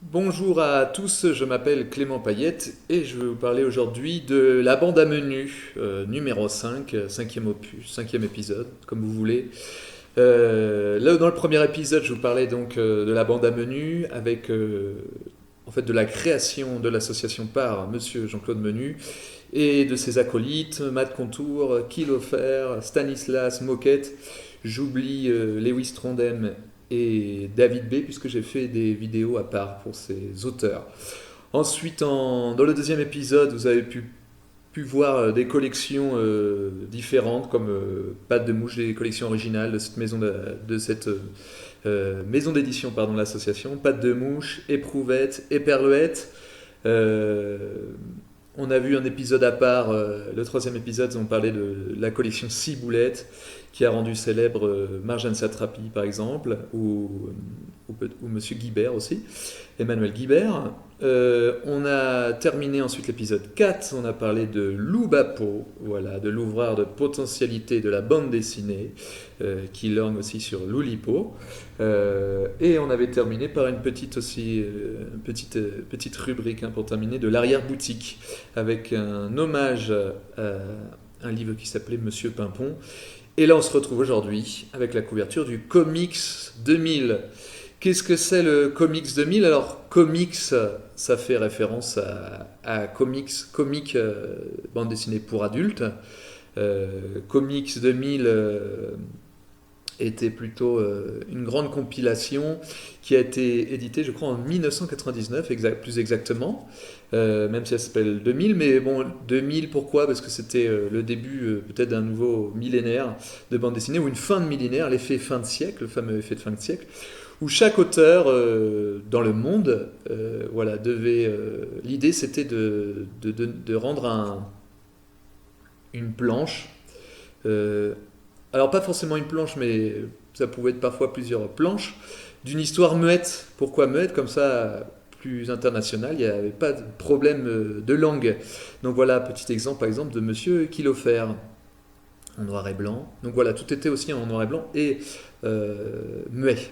Bonjour à tous, je m'appelle Clément Payette et je vais vous parler aujourd'hui de la bande à menu numéro 5, cinquième opus, cinquième épisode, comme vous voulez. Là, dans le premier épisode, je vous parlais donc de la bande à menu avec en fait de la création de l'association par Monsieur Jean-Claude Menu et de ses acolytes, Matt Contour, Kilofer, Stanislas Moquette. J'oublie Lewis Trondheim et David B, puisque j'ai fait des vidéos à part pour ces auteurs. Ensuite, dans le deuxième épisode, vous avez pu voir des collections différentes, comme Pattes de mouche, des collections originales de cette maison d'édition, pardon, l'association, Pattes de mouche, Éprouvette, Éperluette. Euh, on a vu un épisode à part, le troisième épisode, on parlait de la collection Ciboulette, qui a rendu célèbre Marjane Satrapi, par exemple, ou Monsieur Guibert aussi, Emmanuel Guibert. On a terminé ensuite l'épisode 4, on a parlé de Lou Bapo, voilà, de l'ouvreur de potentialité de la bande dessinée, qui lorgne aussi sur Loulipo. Et on avait terminé par une petite aussi, petite rubrique pour terminer, de l'arrière-boutique, avec un hommage à un livre qui s'appelait Monsieur Pimpon. Et là, on se retrouve aujourd'hui avec la couverture du Comics 2000. Qu'est-ce que c'est le Comics 2000? Alors, comics, ça fait référence à comics, bande dessinée pour adultes. Comics 2000 était plutôt une grande compilation qui a été éditée, je crois, en 1999, plus exactement, même si elle s'appelle 2000. Mais bon, 2000, pourquoi? Parce que c'était le début peut-être d'un nouveau millénaire de bande dessinée, ou une fin de millénaire, l'effet fin de siècle, le fameux effet de fin de siècle, où chaque auteur dans le monde, voilà, devait. L'idée, c'était de rendre une planche. euh, alors, pas forcément une planche, mais ça pouvait être parfois plusieurs planches, d'une histoire muette. Pourquoi muette? Comme ça, plus internationale, il n'y avait pas de problème de langue. Donc voilà, petit exemple, par exemple, de Monsieur Kilofer, en noir et blanc. Donc voilà, tout était aussi en noir et blanc et muet.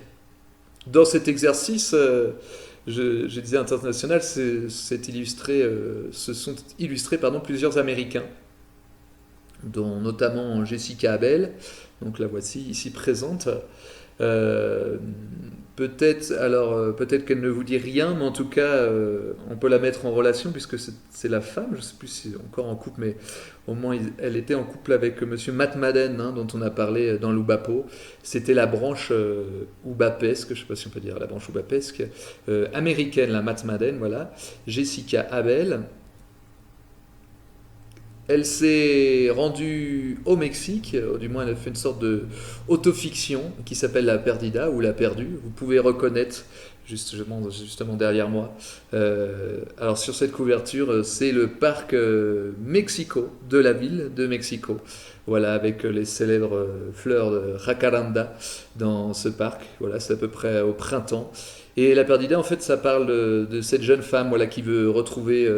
Dans cet exercice, je disais international, se sont illustrés plusieurs Américains, dont notamment Jessica Abel, donc la voici ici présente. Euh, peut-être qu'elle ne vous dit rien, mais en tout cas, on peut la mettre en relation puisque c'est la femme. Je ne sais plus si elle est encore en couple, mais au moins elle était en couple avec Monsieur Matt Madden, hein, dont on a parlé dans l'Oubapo. C'était la branche oubapesque, je ne sais pas si on peut dire la branche oubapesque, américaine, la Matt Madden, voilà. Jessica Abel. Elle s'est rendue au Mexique, du moins elle a fait une sorte de autofiction qui s'appelle La Perdida ou La Perdue. Vous pouvez reconnaître justement derrière moi. Alors sur cette couverture, c'est le parc Mexico de la ville de Mexico. Voilà, avec les célèbres fleurs de jacaranda dans ce parc. Voilà, c'est à peu près au printemps. Et La Perdida, en fait, ça parle de cette jeune femme, voilà, qui veut retrouver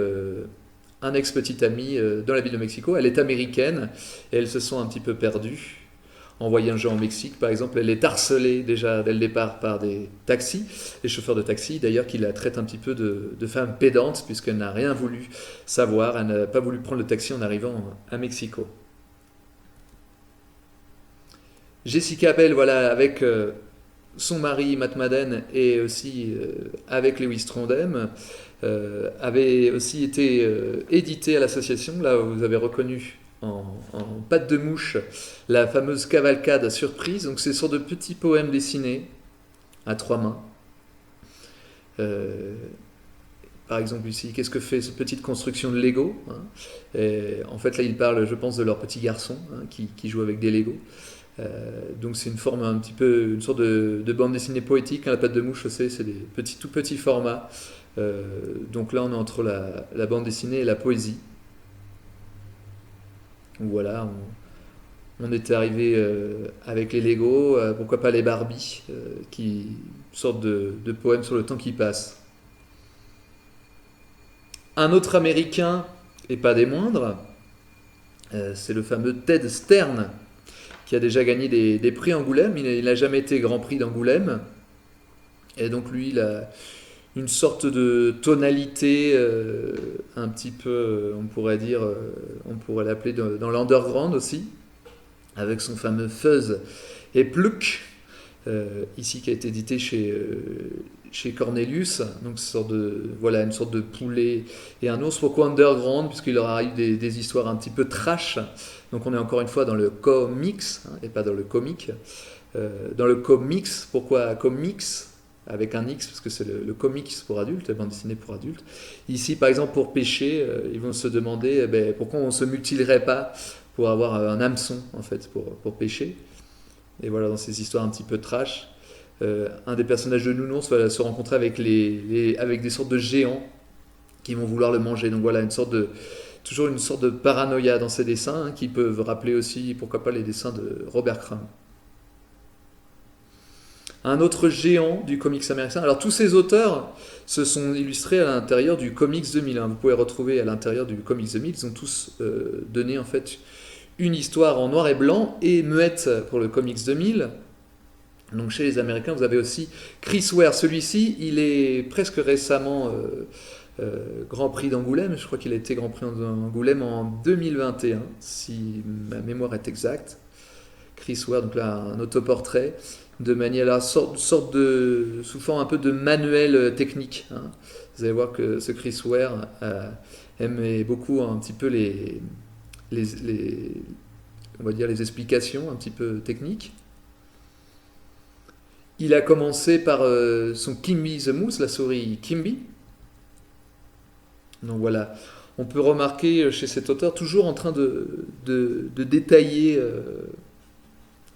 un ex-petit ami dans la ville de Mexico. Elle est américaine et elles se sont un petit peu perdues en voyageant au Mexique. Par exemple, elle est harcelée déjà dès le départ par des taxis, les chauffeurs de taxi d'ailleurs, qui la traitent un petit peu de femme pédante puisqu'elle n'a rien voulu savoir. Elle n'a pas voulu prendre le taxi en arrivant à Mexico. Jessica Bell, voilà, avec son mari Matt Madden et aussi avec Lewis Trondheim, avait aussi été édité à l'association. Là, vous avez reconnu en pâte de mouche la fameuse cavalcade à surprise. Donc, c'est sur de petits poèmes dessinés à trois mains. Euh, Par exemple, ici, qu'est-ce que fait cette petite construction de Lego, hein? Et en fait, là, il parle, je pense, de leur petit garçon, hein, qui joue avec des Lego. Donc c'est une forme un petit peu, une sorte de bande dessinée poétique, hein. La patte de mouche, c'est des tout petits formats. Donc là, on est entre la bande dessinée et la poésie. Donc voilà, on était arrivé avec les Lego, pourquoi pas les Barbie, qui sortent de poèmes sur le temps qui passe. Un autre américain, et pas des moindres, c'est le fameux Ted Stern, qui a déjà gagné des prix Angoulême. Il n'a jamais été Grand Prix d'Angoulême. Et donc lui, une sorte de tonalité un petit peu, on pourrait dire, on pourrait l'appeler dans l'underground aussi, avec son fameux Fuzz et Pluck, ici qui a été édité chez Cornelius, donc voilà, une sorte de poulet et un ours. Pourquoi underground? Puisqu'il leur arrive des histoires un petit peu trash, donc on est encore une fois dans le comics, et pas dans le comique. Dans le comics, pourquoi comics avec un X, parce que c'est le comics pour adultes, la bande dessinée pour adultes. Ici, par exemple, pour pêcher, ils vont se demander pourquoi on ne se mutilerait pas pour avoir un hameçon, en fait, pour pêcher. Et voilà, dans ces histoires un petit peu trash, un des personnages de Nounours va se rencontrer avec avec des sortes de géants qui vont vouloir le manger. Donc voilà, toujours une sorte de paranoïa dans ces dessins, qui peuvent rappeler aussi, pourquoi pas, les dessins de Robert Crumb. Un autre géant du comics américain. Alors tous ces auteurs se sont illustrés à l'intérieur du Comics 2000. Vous pouvez retrouver à l'intérieur du Comics 2000, ils ont tous donné en fait une histoire en noir et blanc et muette pour le Comics 2000. Donc chez les Américains, vous avez aussi Chris Ware. Celui-ci, il est presque récemment Grand Prix d'Angoulême. Je crois qu'il a été Grand Prix d'Angoulême en 2021, si ma mémoire est exacte. Chris Ware, donc là un autoportrait de manière là, sorte de sous forme un peu de manuel technique. Vous allez voir que ce Chris Ware aimait beaucoup un petit peu on va dire les explications un petit peu techniques. Il a commencé par son Kimby the Moose, la souris Kimby. Donc voilà, on peut remarquer chez cet auteur toujours en train de détailler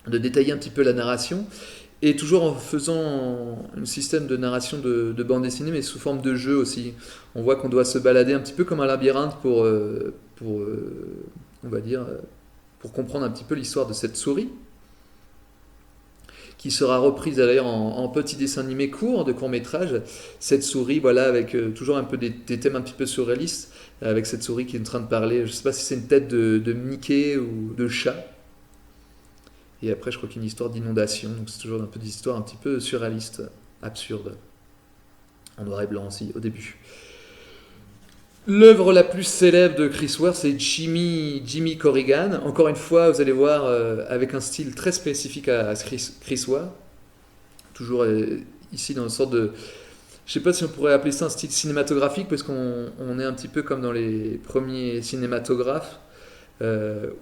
un petit peu la narration, et toujours en faisant un système de narration de bande dessinée, mais sous forme de jeu aussi. On voit qu'on doit se balader un petit peu comme un labyrinthe on va dire, pour comprendre un petit peu l'histoire de cette souris, qui sera reprise d'ailleurs en petit dessin animé court, de court métrage. Cette souris, voilà, avec toujours un peu des thèmes un petit peu surréalistes, avec cette souris qui est en train de parler. Je ne sais pas si c'est une tête de Mickey ou de chat. Et après, je crois qu'il y a une histoire d'inondation, donc c'est toujours un peu des histoires un petit peu surréalistes, absurdes, en noir et blanc aussi, au début. L'œuvre la plus célèbre de Chris Ware, c'est Jimmy Corrigan. Encore une fois, vous allez voir, avec un style très spécifique à Chris Ware. Toujours ici dans une sorte de... Je ne sais pas si on pourrait appeler ça un style cinématographique, parce qu'on est un petit peu comme dans les premiers cinématographes,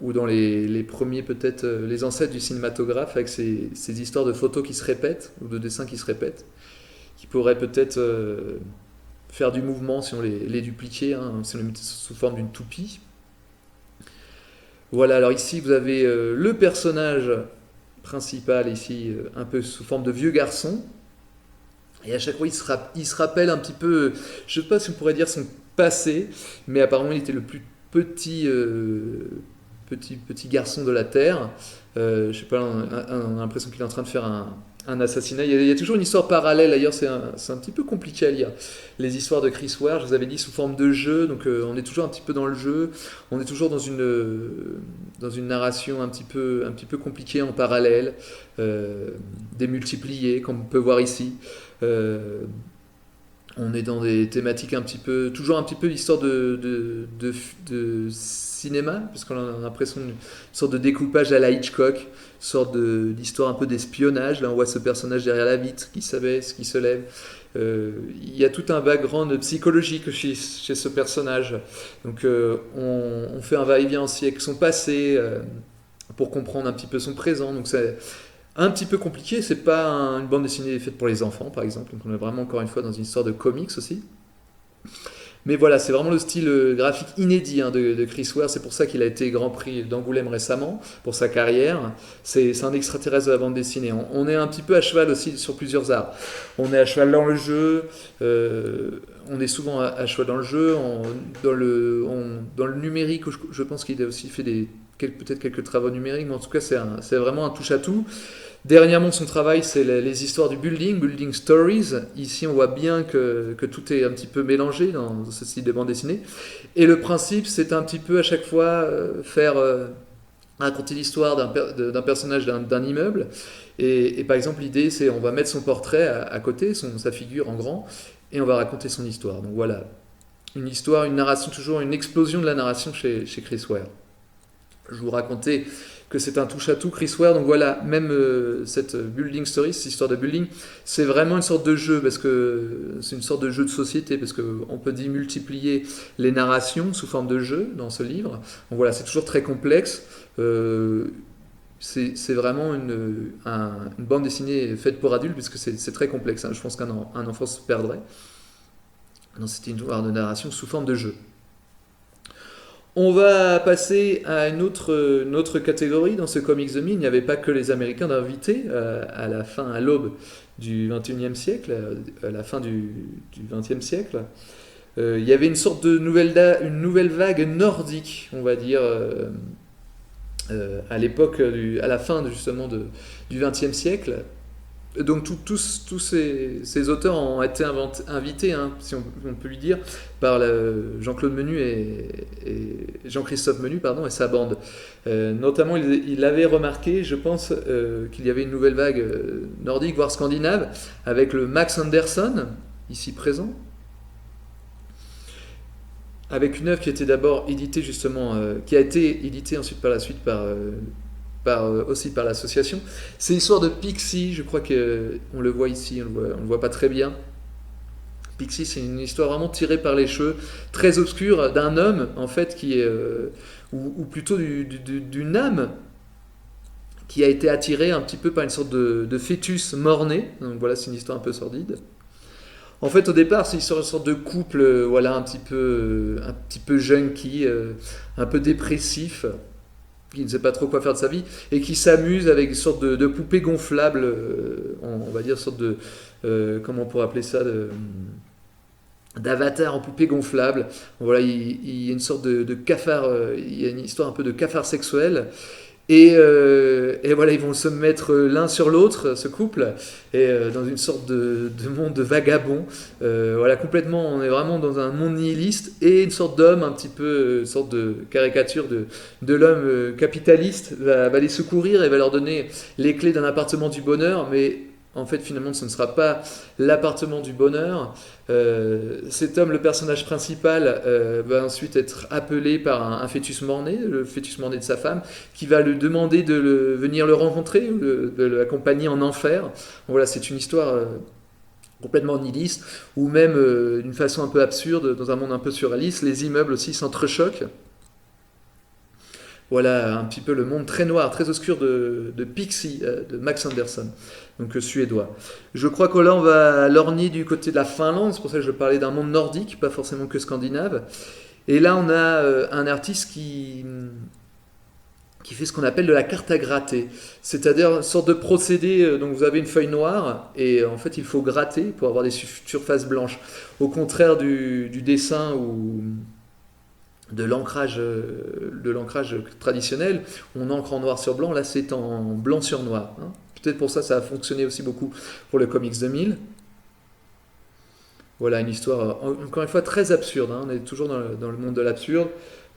ou dans les premiers, peut-être, les ancêtres du cinématographe, avec ces histoires de photos qui se répètent, ou de dessins qui se répètent, qui pourraient peut-être faire du mouvement si on les dupliquait, si on les mettait sous forme d'une toupie. Voilà, alors ici vous avez le personnage principal, ici un peu sous forme de vieux garçon, et à chaque fois il se rappelle un petit peu, je ne sais pas si on pourrait dire son passé, mais apparemment il était le plus petit garçon de la Terre. Je sais pas, on a l'impression qu'il est en train de faire un assassinat. Il y a toujours une histoire parallèle, d'ailleurs c'est un petit peu compliqué à lire. Les histoires de Chris Ware, je vous avais dit, sous forme de jeu, donc on est toujours un petit peu dans le jeu, on est toujours dans une narration un petit peu compliquée en parallèle, démultipliée, comme on peut voir ici. On est dans des thématiques toujours un petit peu l'histoire de cinéma, parce qu'on a l'impression d'une sorte de découpage à la Hitchcock, une sorte d'histoire un peu d'espionnage. Là, on voit ce personnage derrière la vitre qui s'abaisse, qui se lève. Il y a tout un background psychologique chez ce personnage. Donc, on fait un va-et-vient aussi avec son passé pour comprendre un petit peu son présent. Donc, c'est un petit peu compliqué, c'est pas une bande dessinée faite pour les enfants par exemple, donc on est vraiment encore une fois dans une histoire de comics aussi. Mais voilà, c'est vraiment le style graphique inédit de Chris Ware, c'est pour ça qu'il a été Grand Prix d'Angoulême récemment, pour sa carrière. C'est un extraterrestre de la bande dessinée. On est un petit peu à cheval aussi sur plusieurs arts. On est à cheval dans le jeu, on est souvent à cheval dans le jeu, dans le numérique, je pense qu'il a aussi fait peut-être quelques travaux numériques, mais en tout cas c'est vraiment un touche-à-tout. Dernièrement, son travail, c'est les histoires du Building Stories. Ici, on voit bien que tout est un petit peu mélangé dans ce style de bande dessinée. Et le principe, c'est un petit peu à chaque fois faire raconter l'histoire d'un personnage d'un immeuble. Et par exemple, l'idée, c'est on va mettre son portrait à côté, sa figure en grand, et on va raconter son histoire. Donc voilà, une histoire, une narration, toujours une explosion de la narration chez Chris Ware. Je vous racontais que c'est un touche-à-tout Chris Ware, donc voilà, même cette building story, cette histoire de building, c'est vraiment une sorte de jeu, parce que c'est une sorte de jeu de société, parce qu'on peut démultiplier les narrations sous forme de jeu dans ce livre. Donc voilà, c'est toujours très complexe. C'est vraiment une bande dessinée faite pour adultes, puisque c'est très complexe. Hein. Je pense qu'un enfant se perdrait dans cette histoire de narration sous forme de jeu. On va passer à une autre catégorie dans ce Comics 2000. Il n'y avait pas que les Américains d'invités à la fin, à l'aube du 21e siècle, à la fin du 20e siècle. Il y avait une sorte de une nouvelle vague nordique, on va dire, à l'époque, à la fin justement du 20e siècle. Donc tous ces auteurs ont été invités, hein, si on peut lui dire, par Jean-Claude Menu et Jean-Christophe Menu, pardon, et sa bande. Notamment, il avait remarqué, je pense, qu'il y avait une nouvelle vague nordique, voire scandinave, avec le Max Anderson, ici présent, avec une œuvre qui était d'abord éditée justement, qui a été éditée ensuite par la suite aussi par l'association. C'est l'histoire de Pixie, je crois qu'on le voit ici, on le voit pas très bien. Pixie, c'est une histoire vraiment tirée par les cheveux, très obscure, d'un homme en fait qui est, ou plutôt d'une âme qui a été attirée un petit peu par une sorte de fœtus mort-né. Donc voilà, c'est une histoire un peu sordide. En fait, au départ, c'est une sorte de couple, voilà, un petit peu junkie, un peu dépressif, qui ne sait pas trop quoi faire de sa vie, et qui s'amuse avec une sorte de poupée gonflable, on va dire, une sorte de, comment on pourrait appeler ça, d'avatar en poupée gonflable. Voilà, il y a une sorte de cafard, il y a une histoire un peu de cafard sexuel. Et voilà, ils vont se mettre l'un sur l'autre, ce couple, et dans une sorte de monde de vagabond. Voilà, complètement, on est vraiment dans un monde nihiliste et une sorte d'homme, un petit peu, une sorte de caricature de l'homme capitaliste, va les secourir et va leur donner les clés d'un appartement du bonheur, mais en fait, finalement, ce ne sera pas l'appartement du bonheur. Cet homme, le personnage principal, va ensuite être appelé par un fœtus mort-né, le fœtus mort-né de sa femme, qui va lui demander de venir le rencontrer, ou de l'accompagner en enfer. Voilà, c'est une histoire complètement nihiliste, ou même d'une façon un peu absurde, dans un monde un peu surréaliste, les immeubles aussi s'entrechoquent. Voilà un petit peu le monde très noir, très obscur de Pixie, de Max Anderson, donc suédois. Je crois que là on va lorgner du côté de la Finlande, c'est pour ça que je parlais d'un monde nordique, pas forcément que scandinave. Et là on a un artiste qui fait ce qu'on appelle de la carte à gratter, c'est-à-dire une sorte de procédé, donc vous avez une feuille noire, et en fait il faut gratter pour avoir des surfaces blanches. Au contraire du dessin ou de l'ancrage traditionnel, on encre en noir sur blanc, là c'est en blanc sur noir. Hein. Peut-être pour ça a fonctionné aussi beaucoup pour le Comics 2000. Voilà une histoire, encore une fois, très absurde. Hein. On est toujours dans le monde de l'absurde.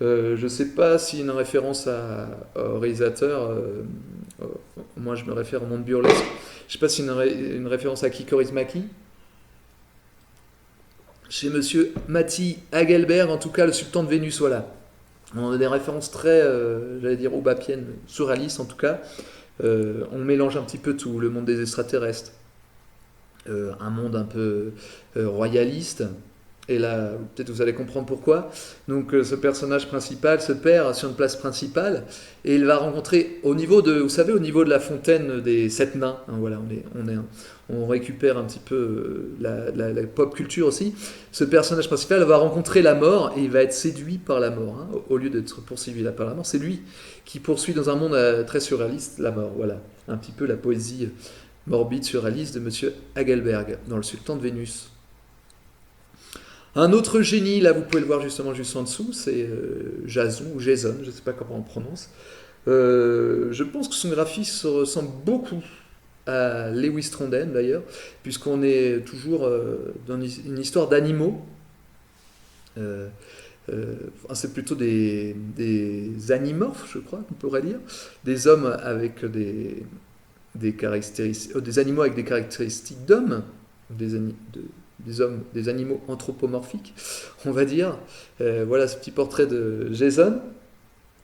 Je ne sais pas si une référence au réalisateur, moi je me réfère au monde burlesque, je ne sais pas si une référence à Kik Kaurismäki. Chez monsieur Matti Hagelberg, en tout cas le sultan de Vénus, voilà. On a des références très, j'allais dire, obapiennes, surréalistes en tout cas. On mélange un petit peu tout, le monde des extraterrestres, un monde un peu royaliste, et là, peut-être vous allez comprendre pourquoi. Donc ce personnage principal se perd sur une place principale, et il va rencontrer, au niveau de la fontaine des 7 nains, hein, voilà, on récupère un petit peu la pop culture aussi. Ce personnage principal va rencontrer la mort et il va être séduit par la mort. Hein, au lieu d'être poursuivi là par la mort, c'est lui qui poursuit dans un monde très surréaliste la mort. Voilà, un petit peu la poésie morbide, surréaliste de Monsieur Hagelberg dans Le Sultan de Vénus. Un autre génie, là vous pouvez le voir justement juste en dessous, c'est Jason ou Jason, je ne sais pas comment on prononce. Je pense que son graphisme ressemble beaucoup à Lewis Trondheim d'ailleurs, puisqu'on est toujours dans une histoire d'animaux. c'est plutôt des animorphes, je crois qu'on pourrait dire, des hommes avec des caractéristiques, des animaux avec des caractéristiques d'hommes, des hommes, des animaux anthropomorphiques, on va dire. Voilà ce petit portrait de Jason.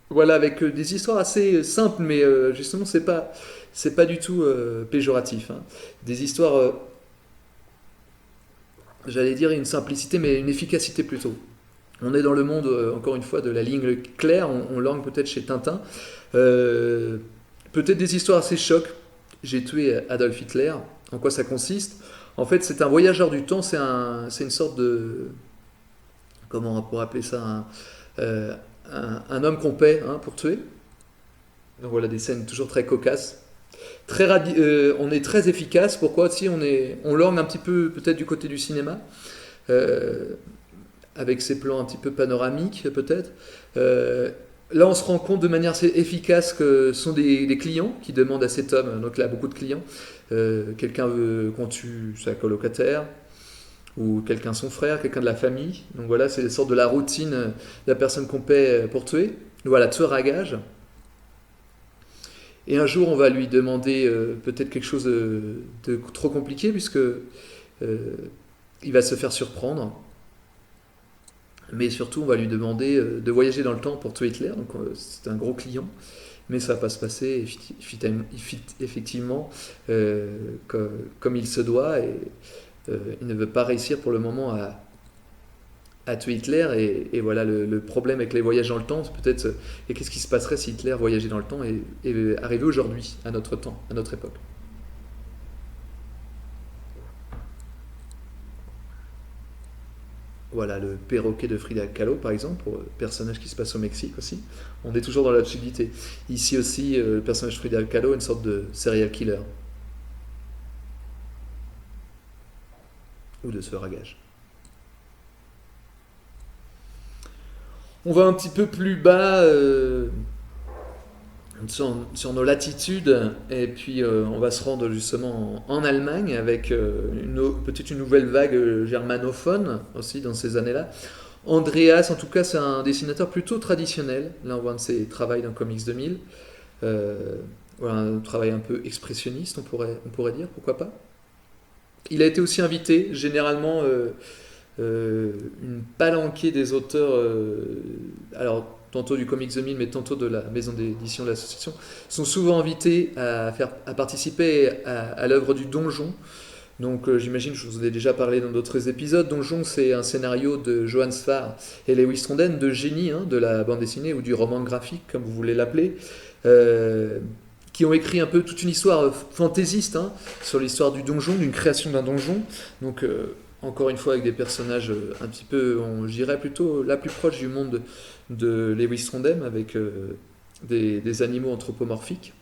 Voilà, avec des histoires assez simples, mais justement, c'est pas du tout péjoratif, hein. Des histoires, j'allais dire une simplicité, mais une efficacité plutôt. On est dans le monde, encore une fois, de la ligne claire, on langue peut-être chez Tintin. Euh, Peut-être des histoires assez chocs. J'ai tué Adolf Hitler. En quoi ça consiste? En fait, c'est un voyageur du temps, c'est une sorte de... Comment on pourrait appeler ça? Euh, un homme qu'on paie, hein, pour tuer. Donc voilà, des scènes toujours très cocasses. On est très efficace. Pourquoi aussi on langue un petit peu peut-être du côté du cinéma. Euh, avec ses plans un petit peu panoramiques peut-être. Là, on se rend compte de manière assez efficace que ce sont des clients qui demandent à cet homme, donc là, beaucoup de clients, quelqu'un veut qu'on tue sa colocataire, ou quelqu'un son frère, quelqu'un de la famille. Donc voilà, c'est une sorte de la routine de la personne qu'on paie pour tuer. Voilà, tueur à gage. Et un jour, on va lui demander peut-être quelque chose de trop compliqué, puisque il va se faire surprendre. Mais surtout, on va lui demander de voyager dans le temps pour tuer Hitler. Donc, c'est un gros client. Mais ça va pas se passer effectivement comme il se doit. Et il ne veut pas réussir pour le moment à tuer Hitler. Et voilà, le problème avec les voyages dans le temps, c'est peut-être. Et qu'est-ce qui se passerait si Hitler voyageait dans le temps et arrivait aujourd'hui, à notre temps, à notre époque? Voilà, le perroquet de Frida Kahlo, par exemple, personnage qui se passe au Mexique aussi. On est toujours dans l'absurdité. Ici aussi, le personnage de Frida Kahlo est une sorte de serial killer ou de tueur à gages. On va un petit peu plus bas sur nos latitudes et puis on va se rendre justement en Allemagne avec peut-être une nouvelle vague germanophone aussi dans ces années-là. Andreas, en tout cas, c'est un dessinateur plutôt traditionnel. Là, on voit un de ses travaux dans Comics 2000. Euh, voilà, un travail un peu expressionniste, on pourrait dire, pourquoi pas. Il a été aussi invité, généralement une palanquée des auteurs, alors tantôt du Comics 2000, mais tantôt de la maison d'édition de l'association, sont souvent invités à participer à l'œuvre du Donjon. Donc j'imagine, je vous en ai déjà parlé dans d'autres épisodes, Donjon c'est un scénario de Johann Sfar et Lewis Trondheim, de génie hein, de la bande dessinée ou du roman graphique, comme vous voulez l'appeler, euh, qui ont écrit un peu toute une histoire fantaisiste hein, sur l'histoire du donjon, d'une création d'un donjon. Donc encore une fois avec des personnages un petit peu, je dirais plutôt la plus proche du monde de Lewis Trondheim, avec des animaux anthropomorphiques.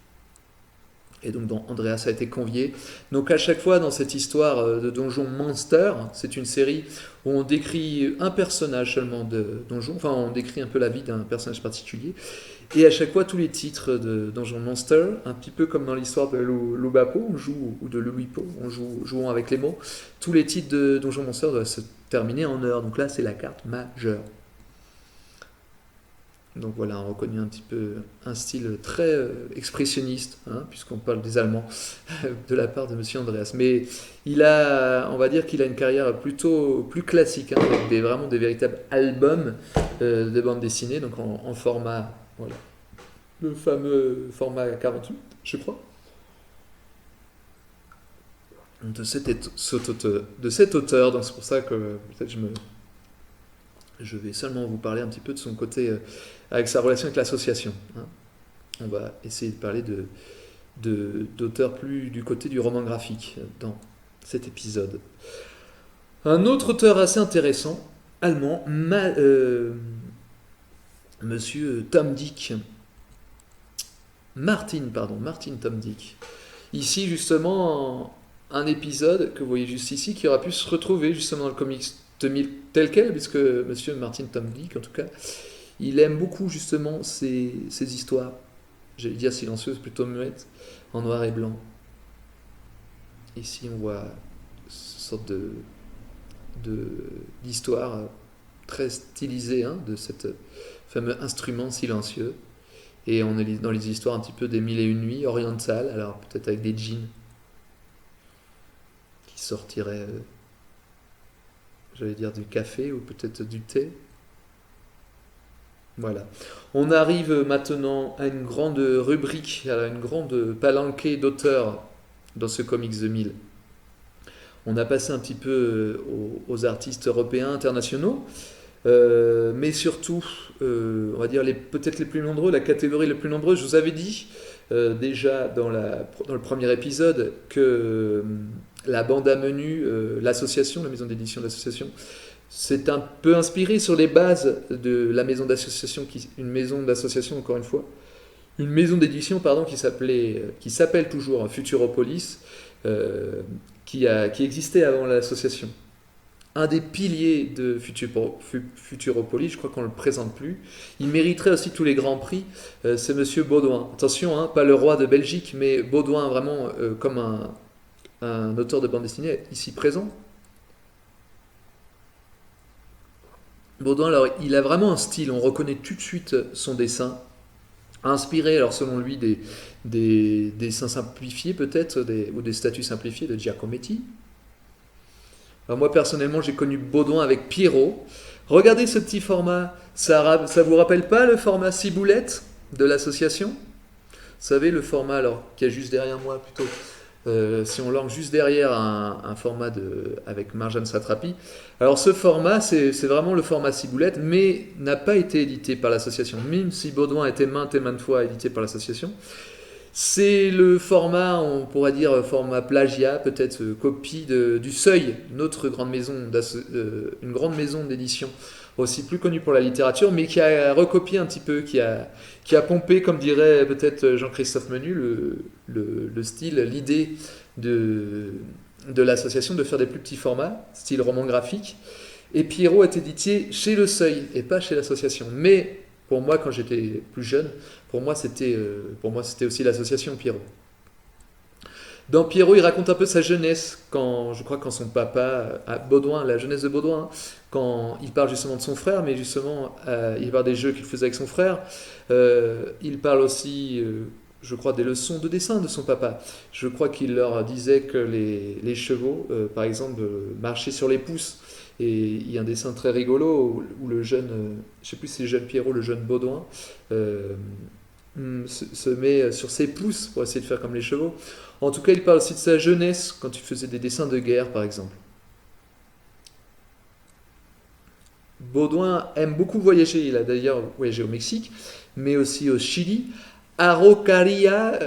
Et donc Andreas a été convié. Donc à chaque fois dans cette histoire de Donjon Monster, c'est une série où on décrit un personnage seulement de Donjon, enfin on décrit un peu la vie d'un personnage particulier. Et à chaque fois tous les titres de Donjon Monster, un petit peu comme dans l'histoire de Lubapo, on joue, ou de Luipo, jouons avec les mots, tous les titres de Donjon Monster doivent se terminer en heure. Donc là c'est la carte majeure. Donc voilà, on reconnaît un petit peu un style très expressionniste, hein, puisqu'on parle des Allemands, de la part de Monsieur Andreas. Mais on va dire qu'il a une carrière plutôt plus classique, hein, avec vraiment des véritables albums de bande dessinée, donc en format, voilà, le fameux format 48, je crois. De cet auteur, donc c'est pour ça que peut-être je vais seulement vous parler un petit peu de son côté avec sa relation avec l'association, hein. On va essayer de parler d'auteurs plus du côté du roman graphique dans cet épisode. Un autre auteur assez intéressant, allemand, Monsieur Tom Dick. Martin Tom Dick. Ici, justement, un épisode que vous voyez juste ici qui aura pu se retrouver justement dans le comics 2000 tel quel, puisque Monsieur Martin Tom Dick, en tout cas, il aime beaucoup justement ces histoires, j'allais dire silencieuses, plutôt muettes, en noir et blanc. Ici, on voit une sorte d'histoire très stylisé hein, de ce fameux instrument silencieux. Et on est dans les histoires un petit peu des mille et une nuits orientales, alors peut-être avec des djinns qui sortiraient, j'allais dire du café ou peut-être du thé. Voilà. On arrive maintenant à une grande rubrique, à une grande palanquée d'auteurs dans ce Comics 2000. On a passé un petit peu aux artistes européens, internationaux, mais surtout, on va dire peut-être les plus nombreux, la catégorie la plus nombreuse. Je vous avais dit déjà dans le premier épisode que la bande à menu, l'association, la maison d'édition de l'association, c'est un peu inspiré sur les bases de la maison d'association, une maison d'association encore une fois, une maison d'édition pardon qui s'appelle toujours Futuropolis, qui existait avant l'association. Un des piliers de Futuropolis, je crois qu'on ne le présente plus. Il mériterait aussi tous les grands prix. C'est Monsieur Baudouin. Attention, hein, pas le roi de Belgique, mais Baudouin vraiment comme un auteur de bande dessinée ici présent. Baudouin, alors, il a vraiment un style, on reconnaît tout de suite son dessin, inspiré, alors selon lui, des dessins simplifiés peut-être, ou des statues simplifiées de Giacometti. Alors moi personnellement, j'ai connu Baudouin avec Pierrot. Regardez ce petit format, ça vous rappelle pas le format ciboulette de l'association? Vous savez, le format alors qui est juste derrière moi plutôt. Si on lance juste derrière un format avec Marjane Satrapi. Alors ce format, c'est vraiment le format ciboulette, mais n'a pas été édité par l'association, même si Baudouin a été maintes et maintes fois édité par l'association. C'est le format, on pourrait dire format plagiat, peut-être copie du Seuil, notre grande maison, une grande maison d'édition, aussi plus connue pour la littérature, mais qui a recopié un petit peu, qui a pompé, comme dirait peut-être Jean-Christophe Menu, le style, l'idée de l'association de faire des plus petits formats, style roman graphique. Et Pierrot est édité chez le Seuil et pas chez l'association. Mais pour moi, quand j'étais plus jeune, pour moi c'était aussi l'association Pierrot. Dans Pierrot, il raconte un peu sa jeunesse, quand son papa, à Baudouin, la jeunesse de Baudouin, quand il parle justement de son frère, mais justement, il parle des jeux qu'il faisait avec son frère. Il parle aussi, je crois, des leçons de dessin de son papa. Je crois qu'il leur disait que les chevaux, par exemple, marchaient sur les pouces. Et il y a un dessin très rigolo où le jeune, je ne sais plus si c'est le jeune Pierrot, le jeune Baudouin, se met sur ses pouces pour essayer de faire comme les chevaux. En tout cas, il parle aussi de sa jeunesse quand il faisait des dessins de guerre, par exemple. Baudouin aime beaucoup voyager. Il a d'ailleurs voyagé au Mexique, mais aussi au Chili. Araucaria,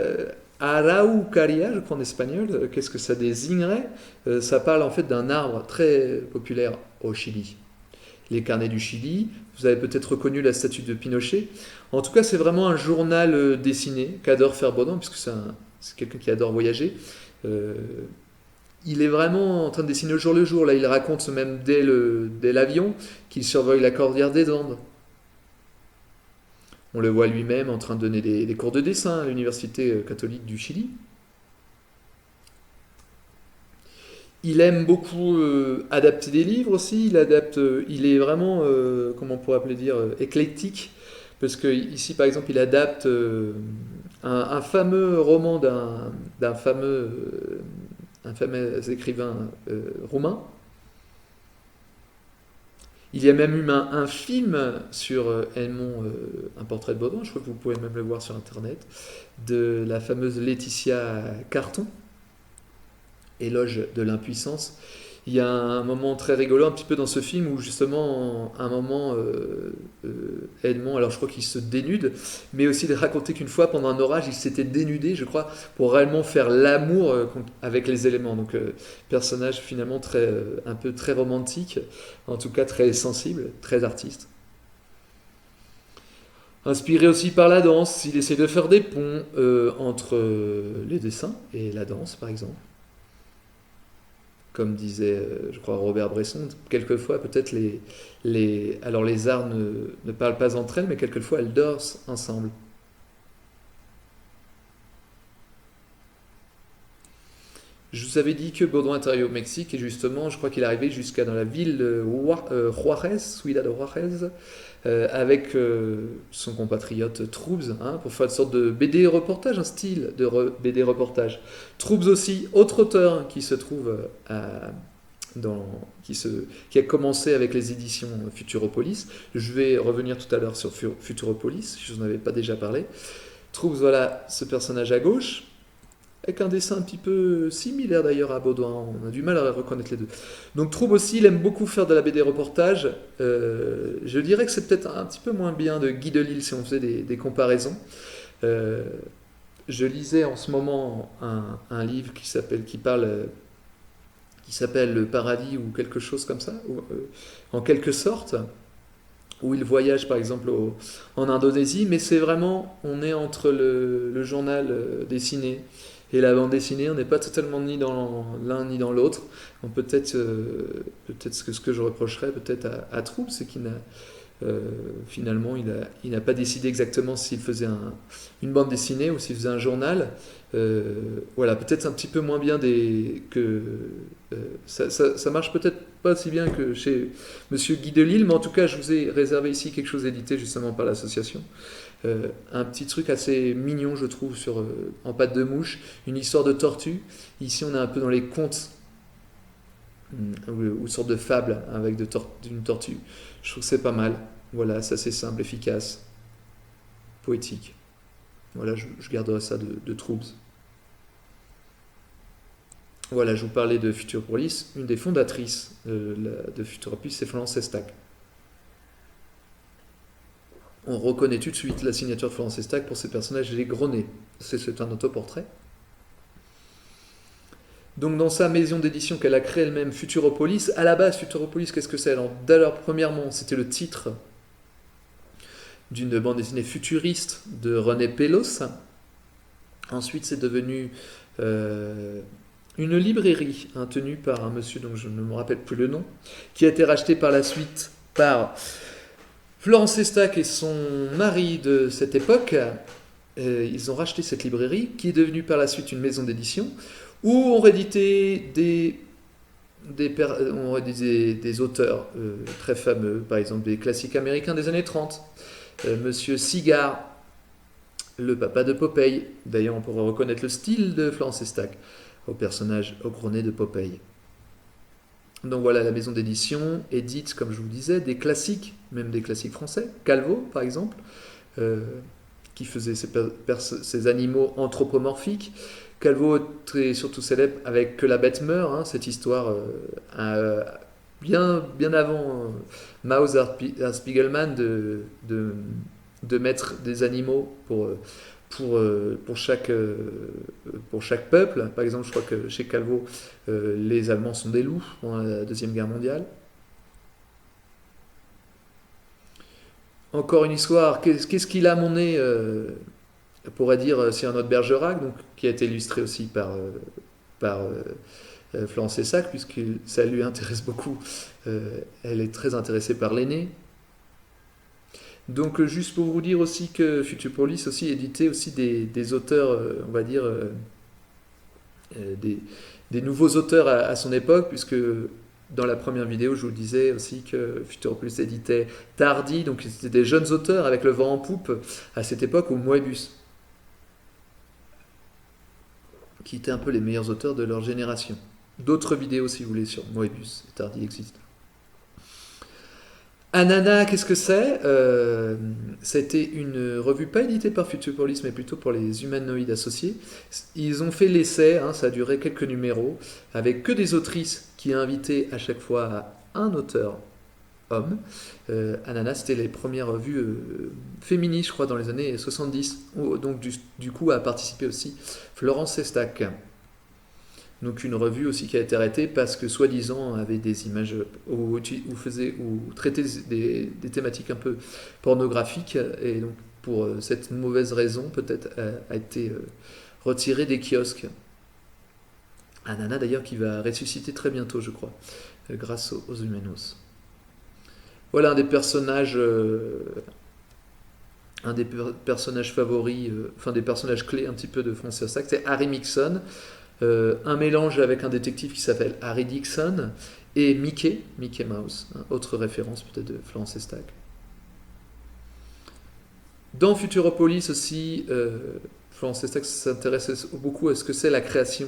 je crois en espagnol. Qu'est-ce que ça désignerait? Ça parle en fait d'un arbre très populaire au Chili. Les carnets du Chili. Vous avez peut-être reconnu la statue de Pinochet. En tout cas, c'est vraiment un journal dessiné qu'adore faire Baudouin, puisque c'est quelqu'un qui adore voyager. Il est vraiment en train de dessiner au jour le jour. Là, il raconte même dès l'avion qu'il survole la cordillère des Andes. On le voit lui-même en train de donner des cours de dessin à l'université catholique du Chili. Il aime beaucoup adapter des livres aussi. Il est vraiment, comment on pourrait appeler dire, éclectique. Parce que ici, par exemple, il adapte un fameux roman d'un fameux écrivain roumain. Il y a même eu un film sur Edmond, un portrait de Baudouin, je crois que vous pouvez même le voir sur internet, de la fameuse Laetitia Carton, Éloge de l'impuissance. Il y a un moment très rigolo un petit peu dans ce film où justement un moment Edmond, alors je crois qu'il se dénude, mais aussi de raconter qu'une fois pendant un orage il s'était dénudé, je crois, pour réellement faire l'amour avec les éléments. Donc personnage finalement un peu très romantique, en tout cas très sensible, très artiste. Inspiré aussi par la danse, il essaie de faire des ponts entre les dessins et la danse par exemple. Comme disait, je crois, Robert Bresson, quelquefois peut-être les arts ne parlent pas entre elles, mais quelquefois elles dansent ensemble. Je vous avais dit que Baudouin est arrivé au Mexique et justement, je crois qu'il est arrivé jusqu'à dans la ville de Juarez, Ciudad de Juarez, avec son compatriote Troubs, hein, pour faire une sorte de BD reportage, un style de BD reportage. Troubs aussi, autre auteur hein, qui se trouve qui a commencé avec les éditions Futuropolis. Je vais revenir tout à l'heure sur Futuropolis, je n'en avais pas déjà parlé. Troubs, voilà ce personnage à gauche, avec un dessin un petit peu similaire d'ailleurs à Baudouin, on a du mal à reconnaître les deux. Donc Troubs aussi, il aime beaucoup faire de la BD reportage. Je dirais que c'est peut-être un petit peu moins bien de Guy Delisle si on faisait des comparaisons. Je lisais en ce moment un livre qui s'appelle Le Paradis ou quelque chose comme ça, en quelque sorte, où il voyage par exemple en Indonésie, mais c'est vraiment, on est entre le journal dessiné et la bande dessinée, on n'est pas totalement ni dans l'un ni dans l'autre. Donc peut-être ce que je reprocherais peut-être à Troubs, c'est qu'il n'a finalement il n'a pas décidé exactement s'il faisait une bande dessinée ou s'il faisait un journal. Voilà, peut-être un petit peu moins bien ça marche peut-être pas aussi bien que chez Monsieur Guy Delisle, mais en tout cas je vous ai réservé ici quelque chose édité justement par l'association. Un petit truc assez mignon je trouve en pâte de mouche, une histoire de tortue. Ici on est un peu dans les contes ou une sorte de fable avec d'une tortue. Je trouve que c'est pas mal. Voilà, c'est assez simple, efficace, poétique. Voilà, je garderai ça de Troubs. Voilà, je vous parlais de Futuropolis. Une des fondatrices de Futuropolis, c'est Florence Estac. On reconnaît tout de suite la signature de Florence Estac pour ses personnages les gros nez. C'est un autoportrait. Donc dans sa maison d'édition qu'elle a créée elle-même, Futuropolis, à la base, Futuropolis, qu'est-ce que c'est? Alors d'ailleurs, premièrement, c'était le titre d'une bande dessinée futuriste de René Pelos. Ensuite, c'est devenu une librairie tenue par un monsieur dont je ne me rappelle plus le nom, qui a été racheté par la suite par Florence Estac et son mari de cette époque. Ils ont racheté cette librairie, qui est devenue par la suite une maison d'édition, où on rééditait des auteurs très fameux, par exemple des classiques américains des années 30. Monsieur Cigar, le papa de Popeye. D'ailleurs, on pourrait reconnaître le style de Florence Estac au personnage au gros nez de Popeye. Donc voilà, la maison d'édition édite, comme je vous disais, des classiques, même des classiques français. Calvo, par exemple, qui faisait ces animaux anthropomorphiques. Calvo est surtout célèbre avec Que la bête meurt, cette histoire bien avant Maus Art Spiegelman de mettre des animaux pour chaque peuple. Par exemple, je crois que chez Calvo, les Allemands sont des loups pendant la Deuxième Guerre mondiale. Encore une histoire, qu'est-ce qu'il a mon nez on pourrait dire sur notre Bergerac, donc, qui a été illustré aussi par Florence Estac, puisque ça lui intéresse beaucoup. Elle est très intéressée par l'aîné. Donc juste pour vous dire aussi que Futuropolis aussi éditait aussi des auteurs, on va dire, des nouveaux auteurs à son époque, puisque dans la première vidéo, je vous disais aussi que Futuropolis éditait Tardi, donc c'était des jeunes auteurs avec le vent en poupe à cette époque, ou Moebius, qui étaient un peu les meilleurs auteurs de leur génération. D'autres vidéos, si vous voulez, sur Moebius et Tardi existent. Anana, qu'est-ce que c'est? C'était une revue pas éditée par Futuropolis, mais plutôt pour les humanoïdes associés. Ils ont fait l'essai, ça a duré quelques numéros, avec que des autrices qui invitaient à chaque fois un auteur homme. Anana, c'était les premières revues féministes, je crois, dans les années 70. Donc du coup a participé aussi Florence Estac. Donc une revue aussi qui a été arrêtée parce que soi-disant avait des images ou traitait des thématiques un peu pornographiques, et donc pour cette mauvaise raison peut-être a été retirée des kiosques. Anana d'ailleurs qui va ressusciter très bientôt je crois, grâce aux Humanos. Voilà un des personnages favoris, des personnages clés un petit peu de Florence Estac, c'est Harry Mixon. un mélange avec un détective qui s'appelle Harry Dixon, et Mickey Mouse, hein, autre référence peut-être de Florence Estac. Dans Futuropolis aussi, Florence Estac s'intéresse beaucoup à ce que c'est la création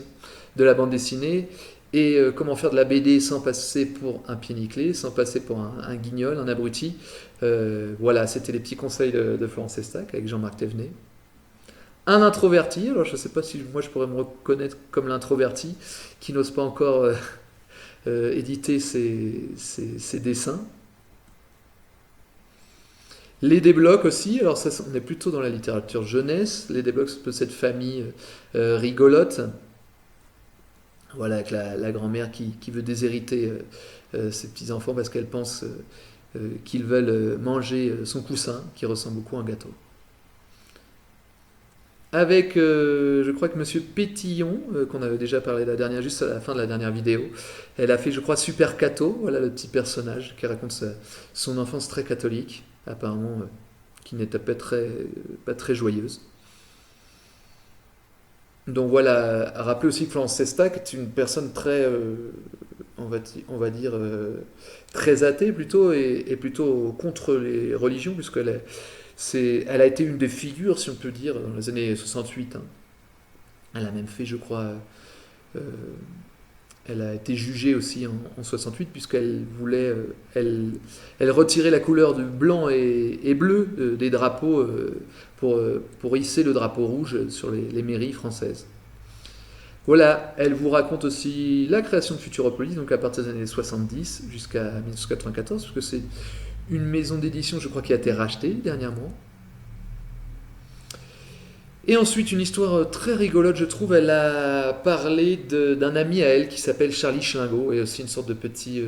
de la bande dessinée et comment faire de la BD sans passer pour un pied nickelé, sans passer pour un guignol, un abruti. Voilà, c'était les petits conseils de Florence Estac avec Jean-Marc Thévenet. Un introverti, alors je ne sais pas si moi je pourrais me reconnaître comme l'introverti qui n'ose pas encore éditer ses dessins. Les déblocs aussi, alors ça on est plutôt dans la littérature jeunesse. Les déblocs, c'est un peu cette famille rigolote. Voilà, avec la grand-mère qui veut déshériter ses petits-enfants parce qu'elle pense qu'ils veulent manger son coussin, qui ressemble beaucoup à un gâteau. Avec, je crois que Monsieur Pétillon, qu'on avait déjà parlé juste à la fin de la dernière vidéo, elle a fait, je crois, Super Cato, voilà le petit personnage qui raconte son enfance très catholique, apparemment, qui n'était pas très joyeuse. Donc voilà, à rappeler aussi que Florence Estac est une personne très, on va dire, très athée plutôt, et plutôt contre les religions, elle a été une des figures, si on peut dire, dans les années 68. Hein. Elle a même fait, je crois, euh, elle a été jugée aussi en 68, puisqu'elle voulait, elle retirait la couleur du blanc et bleu des drapeaux pour hisser le drapeau rouge sur les mairies françaises. Voilà, elle vous raconte aussi la création de Futuropolis, donc à partir des années 70 jusqu'à 1994, parce que c'est une maison d'édition, je crois, qui a été rachetée dernièrement. Et ensuite, une histoire très rigolote, je trouve. Elle a parlé d'un ami à elle qui s'appelle Charlie Schlingo, et aussi une sorte de petit.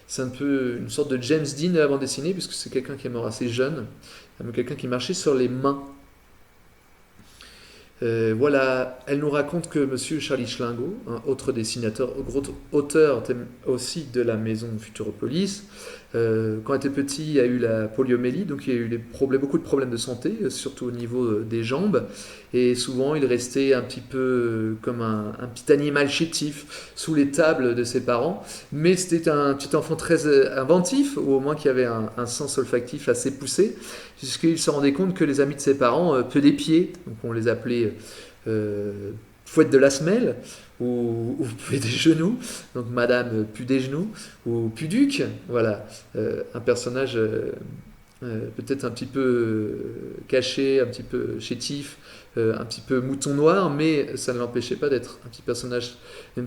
C'est un peu une sorte de James Dean de la bande dessinée, puisque c'est quelqu'un qui est mort assez jeune, quelqu'un qui marchait sur les mains. Voilà, elle nous raconte que Monsieur Charlie Schlingo, un autre dessinateur, auteur aussi de la maison Futuropolis, quand il était petit, il a eu la poliomyélite, donc il a eu beaucoup de problèmes de santé, surtout au niveau des jambes, et souvent il restait un petit peu comme un petit animal chétif sous les tables de ses parents, mais c'était un petit enfant très inventif, ou au moins qui avait un sens olfactif assez poussé, puisqu'il se rendait compte que les amis de ses parents peu des pieds, donc on les appelait fouette de la semelle, ou puer des genoux, donc Madame pue des genoux, ou Puduc, voilà, un personnage peut-être un petit peu caché, un petit peu chétif, un petit peu mouton noir, mais ça ne l'empêchait pas d'être un petit personnage, un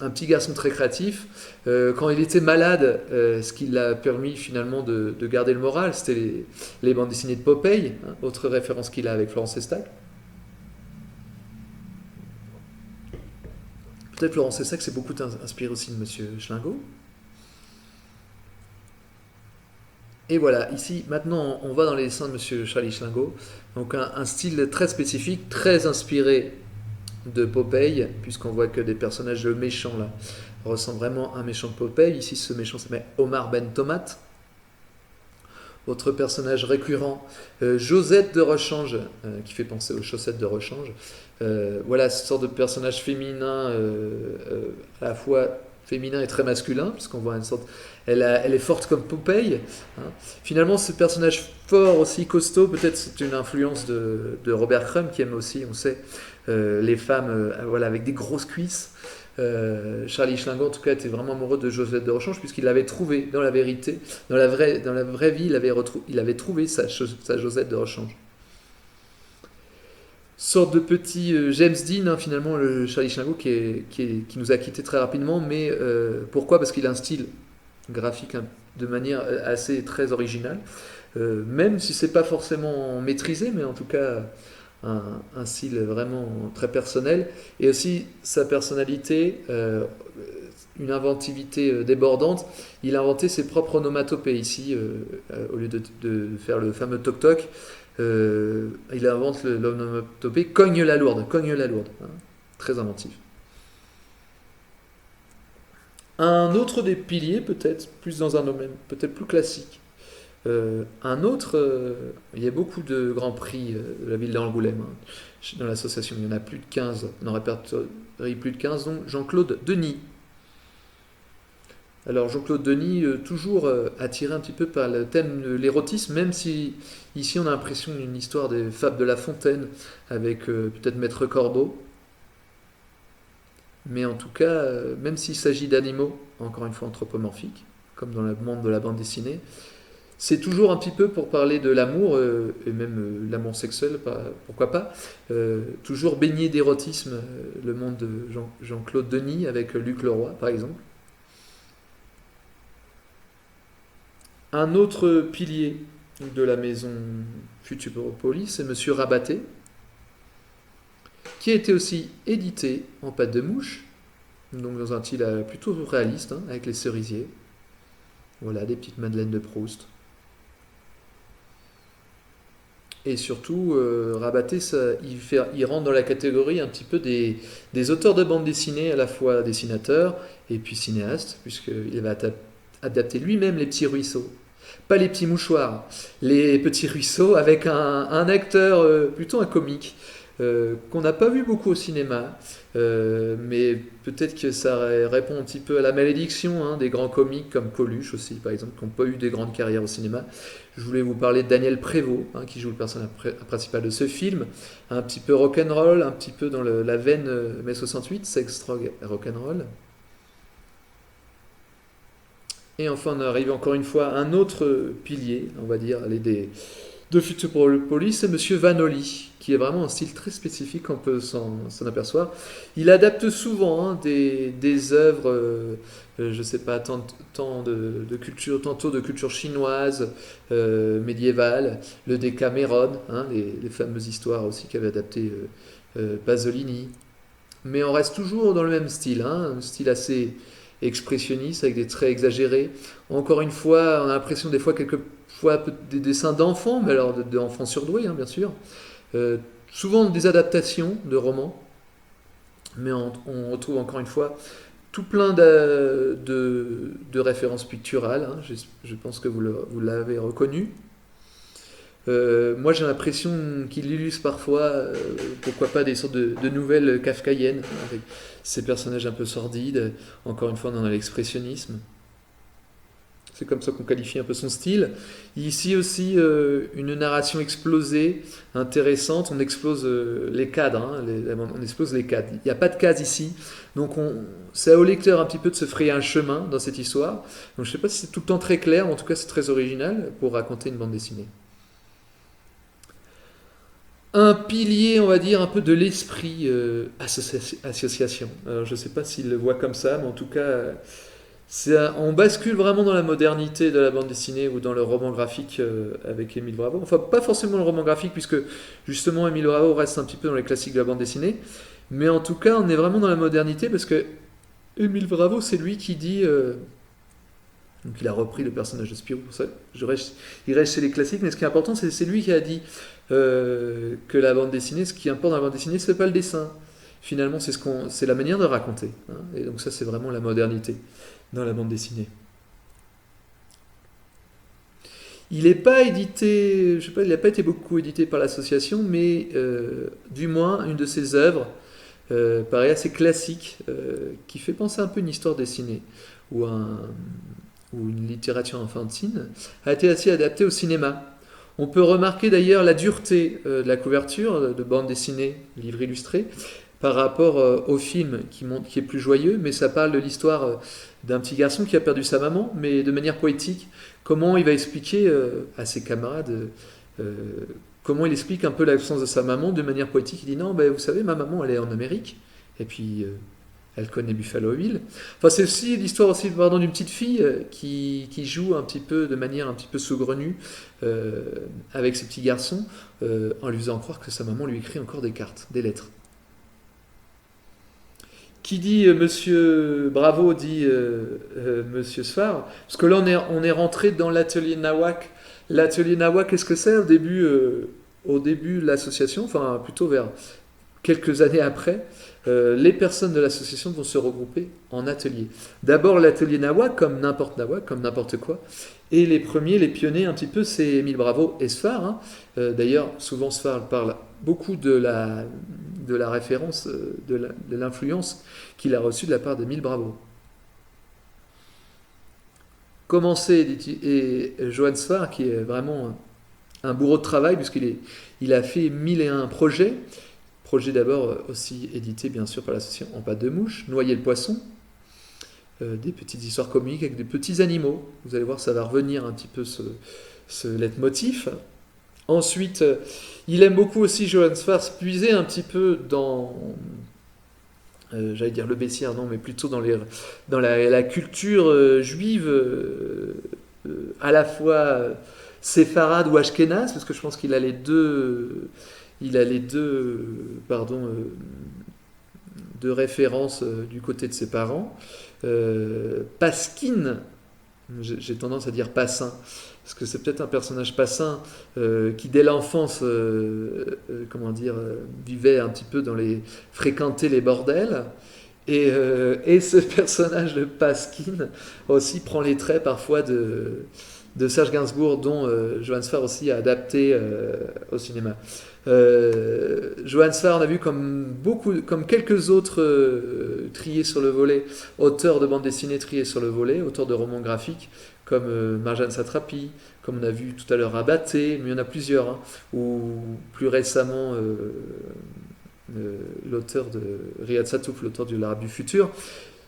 petit garçon très créatif. Quand il était malade, ce qui l'a permis finalement de garder le moral, c'était les bandes dessinées de Popeye, hein, autre référence qu'il a avec Florence Estac. Peut-être Florence Estac s'est beaucoup inspiré aussi de Monsieur Schlingo. Et voilà, ici, maintenant, on va dans les dessins de Monsieur Charlie Schlingo. Donc un style très spécifique, très inspiré de Popeye, puisqu'on voit que des personnages méchants là ressemblent vraiment à un méchant de Popeye. Ici, ce méchant s'appelle Omar Ben Tomate. Autre personnage récurrent, Josette de Rechange, qui fait penser aux chaussettes de rechange. Voilà, ce sorte de personnage féminin, à la fois féminin et très masculin, puisqu'on voit une sorte. Elle est forte comme Popeye. Hein. Finalement, ce personnage fort, aussi costaud, peut-être c'est une influence de Robert Crumb, qui aime aussi, on sait, les femmes voilà, avec des grosses cuisses. Charlie Schlingo, en tout cas, était vraiment amoureux de Josette de Rechange, puisqu'il l'avait trouvé dans la vérité, dans la vraie vie, il avait trouvé sa Josette de Rechange. Sorte de petit James Dean, hein, finalement, le Charlie Schlingo, qui nous a quittés très rapidement, mais pourquoi? Parce qu'il a un style graphique de manière assez très originale, même si c'est pas forcément maîtrisé, mais en tout cas un style vraiment très personnel, et aussi sa personnalité, une inventivité débordante. Il a inventé ses propres onomatopées ici, au lieu de faire le fameux toc-toc. Il invente l'onomatopée cogne la lourde, hein, très inventif. Un autre des piliers, peut-être plus dans un domaine peut-être plus classique, Un autre, il y a beaucoup de grands prix de la ville d'Angoulême, hein, dans l'association. Il y en a plus de 15, on en répertorie plus de 15, dont Jean-Claude Denis. Alors Jean-Claude Denis, toujours attiré un petit peu par le thème de l'érotisme, même si ici on a l'impression d'une histoire des fables de La Fontaine avec peut-être Maître Corbeau. Mais en tout cas, même s'il s'agit d'animaux, encore une fois anthropomorphiques, comme dans le monde de la bande dessinée, c'est toujours un petit peu pour parler de l'amour, et même l'amour sexuel, pourquoi pas, toujours baigné d'érotisme, le monde de Jean-Claude Denis avec Luc Leroy par exemple. Un autre pilier de la maison Futuropolis, c'est Monsieur Rabaté, qui a été aussi édité en pâte de mouche, donc dans un style plutôt réaliste, hein, avec les cerisiers. Voilà, des petites madeleines de Proust. Et surtout, Rabaté, il rentre dans la catégorie un petit peu des auteurs de bande dessinée, à la fois dessinateurs et puis cinéastes, puisqu'il va adapter lui-même les petits ruisseaux. Pas les petits mouchoirs, les petits ruisseaux avec un acteur, plutôt un comique, qu'on n'a pas vu beaucoup au cinéma, mais peut-être que ça répond un petit peu à la malédiction, hein, des grands comiques comme Coluche aussi, par exemple, qui n'ont pas eu des grandes carrières au cinéma. Je voulais vous parler de Daniel Prévost, hein, qui joue le personnage principal de ce film, un petit peu rock'n'roll, un petit peu dans la veine mai 68, sex, drogue, rock'n'roll. Et enfin, on arrive encore une fois à un autre pilier, on va dire, de Futuropolis, c'est Monsieur Vanoli, qui est vraiment un style très spécifique, on peut s'en apercevoir. Il adapte souvent, hein, des œuvres, je ne sais pas, tant de culture, tantôt de culture chinoise, médiévale, le Décaméron, hein, les fameuses histoires aussi qu'avait adapté Pasolini. Mais on reste toujours dans le même style, hein, un style assez expressionniste avec des traits exagérés. Encore une fois, on a l'impression des fois quelquefois des dessins d'enfants, mais alors d'enfants surdoués, hein, bien sûr. Souvent des adaptations de romans, mais on retrouve encore une fois tout plein de références picturales, hein. Je pense que vous l'avez reconnu. Moi j'ai l'impression qu'il illustre parfois, pourquoi pas, des sortes de nouvelles kafkaïennes, avec ces personnages un peu sordides. Encore une fois, on est dans l'expressionnisme. C'est comme ça qu'on qualifie un peu son style. Ici aussi, une narration explosée, intéressante. On explose les cadres, hein, on explose les cadres. Il n'y a pas de cases ici. Donc c'est au lecteur un petit peu de se frayer un chemin dans cette histoire. Donc je ne sais pas si c'est tout le temps très clair, mais en tout cas c'est très original pour raconter une bande dessinée. Un pilier, on va dire, un peu de l'esprit association. Alors, je ne sais pas s'il le voit comme ça, mais en tout cas, on bascule vraiment dans la modernité de la bande dessinée ou dans le roman graphique avec Émile Bravo. Enfin, pas forcément le roman graphique, puisque justement Émile Bravo reste un petit peu dans les classiques de la bande dessinée. Mais en tout cas, on est vraiment dans la modernité, parce que Émile Bravo, c'est lui qui dit... donc il a repris le personnage de Spirou, pour ça il reste chez les classiques, mais ce qui est important, c'est lui qui a dit que la bande dessinée, ce qui importe dans la bande dessinée, c'est pas le dessin. Finalement, c'est la manière de raconter, hein. Et donc ça, c'est vraiment la modernité dans la bande dessinée. Il n'est pas édité, je sais pas, il n'a pas été beaucoup édité par l'association, mais du moins une de ses œuvres paraît assez classique, qui fait penser un peu à une histoire dessinée ou une littérature enfantine, a été assez adaptée au cinéma. On peut remarquer d'ailleurs la dureté de la couverture de bande dessinée, livre illustré, par rapport au film qui est plus joyeux, mais ça parle de l'histoire d'un petit garçon qui a perdu sa maman, mais de manière poétique. Comment il va expliquer à ses camarades, comment il explique un peu l'absence de sa maman de manière poétique. Il dit non, ben, vous savez, ma maman elle est en Amérique, et puis elle connaît Buffalo Bill. Enfin, c'est aussi l'histoire aussi, pardon, d'une petite fille qui joue un petit peu de manière un petit peu saugrenue avec ses petits garçons, en lui faisant croire que sa maman lui écrit encore des cartes, des lettres. Qui dit Monsieur Bravo dit Monsieur Sfar, parce que là on est rentré dans l'atelier Nawak. L'atelier Nawak, qu'est-ce que c'est au début de l'association, enfin plutôt vers quelques années après, les personnes de l'association vont se regrouper en ateliers. D'abord l'atelier Nawak, comme n'importe quoi. Et les premiers, les pionniers un petit peu, c'est Émile Bravo et Sfar. Hein. D'ailleurs, souvent Sfar parle beaucoup de la référence, de l'influence qu'il a reçue de la part d'Émile Bravo. Commencé et Johann Sfar, qui est vraiment un bourreau de travail, puisqu'il a fait 1001 projets. Projet d'abord aussi édité bien sûr par l'association En pâte de mouche, Noyer le poisson, des petites histoires comiques avec des petits animaux. Vous allez voir, ça va revenir un petit peu ce leitmotiv. Ensuite, il aime beaucoup aussi Johann Sfar se puiser un petit peu dans, j'allais dire le baissière, non, mais plutôt dans la culture juive, à la fois séfarade ou ashkénaze, parce que je pense qu'il a les deux. De références du côté de ses parents. Pasquine, j'ai tendance à dire Passin, parce que c'est peut-être un personnage Passin qui dès l'enfance, vivait un petit peu fréquentait les bordels. Et ce personnage de Pasquine aussi prend les traits parfois de Serge Gainsbourg, dont Johann Sfar aussi a adapté au cinéma. Johann Sfar, on a vu comme quelques autres triés sur le volet, auteurs de bande dessinée triés sur le volet, auteurs de romans graphiques, comme Marjane Satrapi, comme on a vu tout à l'heure Rabaté, mais il y en a plusieurs, hein, ou plus récemment l'auteur de Riyad Satouf, l'auteur de L'Arabe du futur.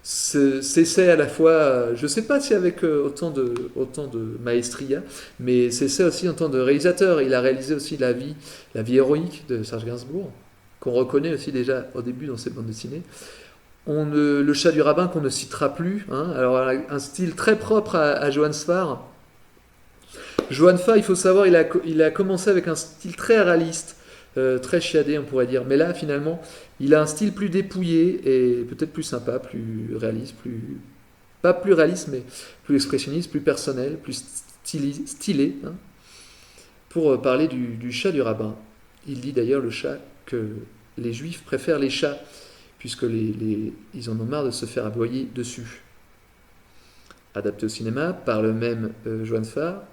C'est à la fois, je ne sais pas si avec autant de maestria, mais c'est aussi en tant que réalisateur. Il a réalisé aussi la vie héroïque de Serge Gainsbourg, qu'on reconnaît aussi déjà au début dans ses bandes dessinées. Le chat du rabbin qu'on ne citera plus, hein, alors un style très propre à Johann Sfar. Johann Sfar, il faut savoir, il a commencé avec un style très réaliste, très chiadé on pourrait dire, mais là finalement il a un style plus dépouillé et peut-être plus sympa, plus réaliste, pas plus réaliste mais plus expressionniste, plus personnel, plus stylé, hein, pour parler du chat du rabbin. Il dit d'ailleurs le chat que les juifs préfèrent les chats puisque ils en ont marre de se faire aboyer dessus. Adapté au cinéma par le même Johann Sfar.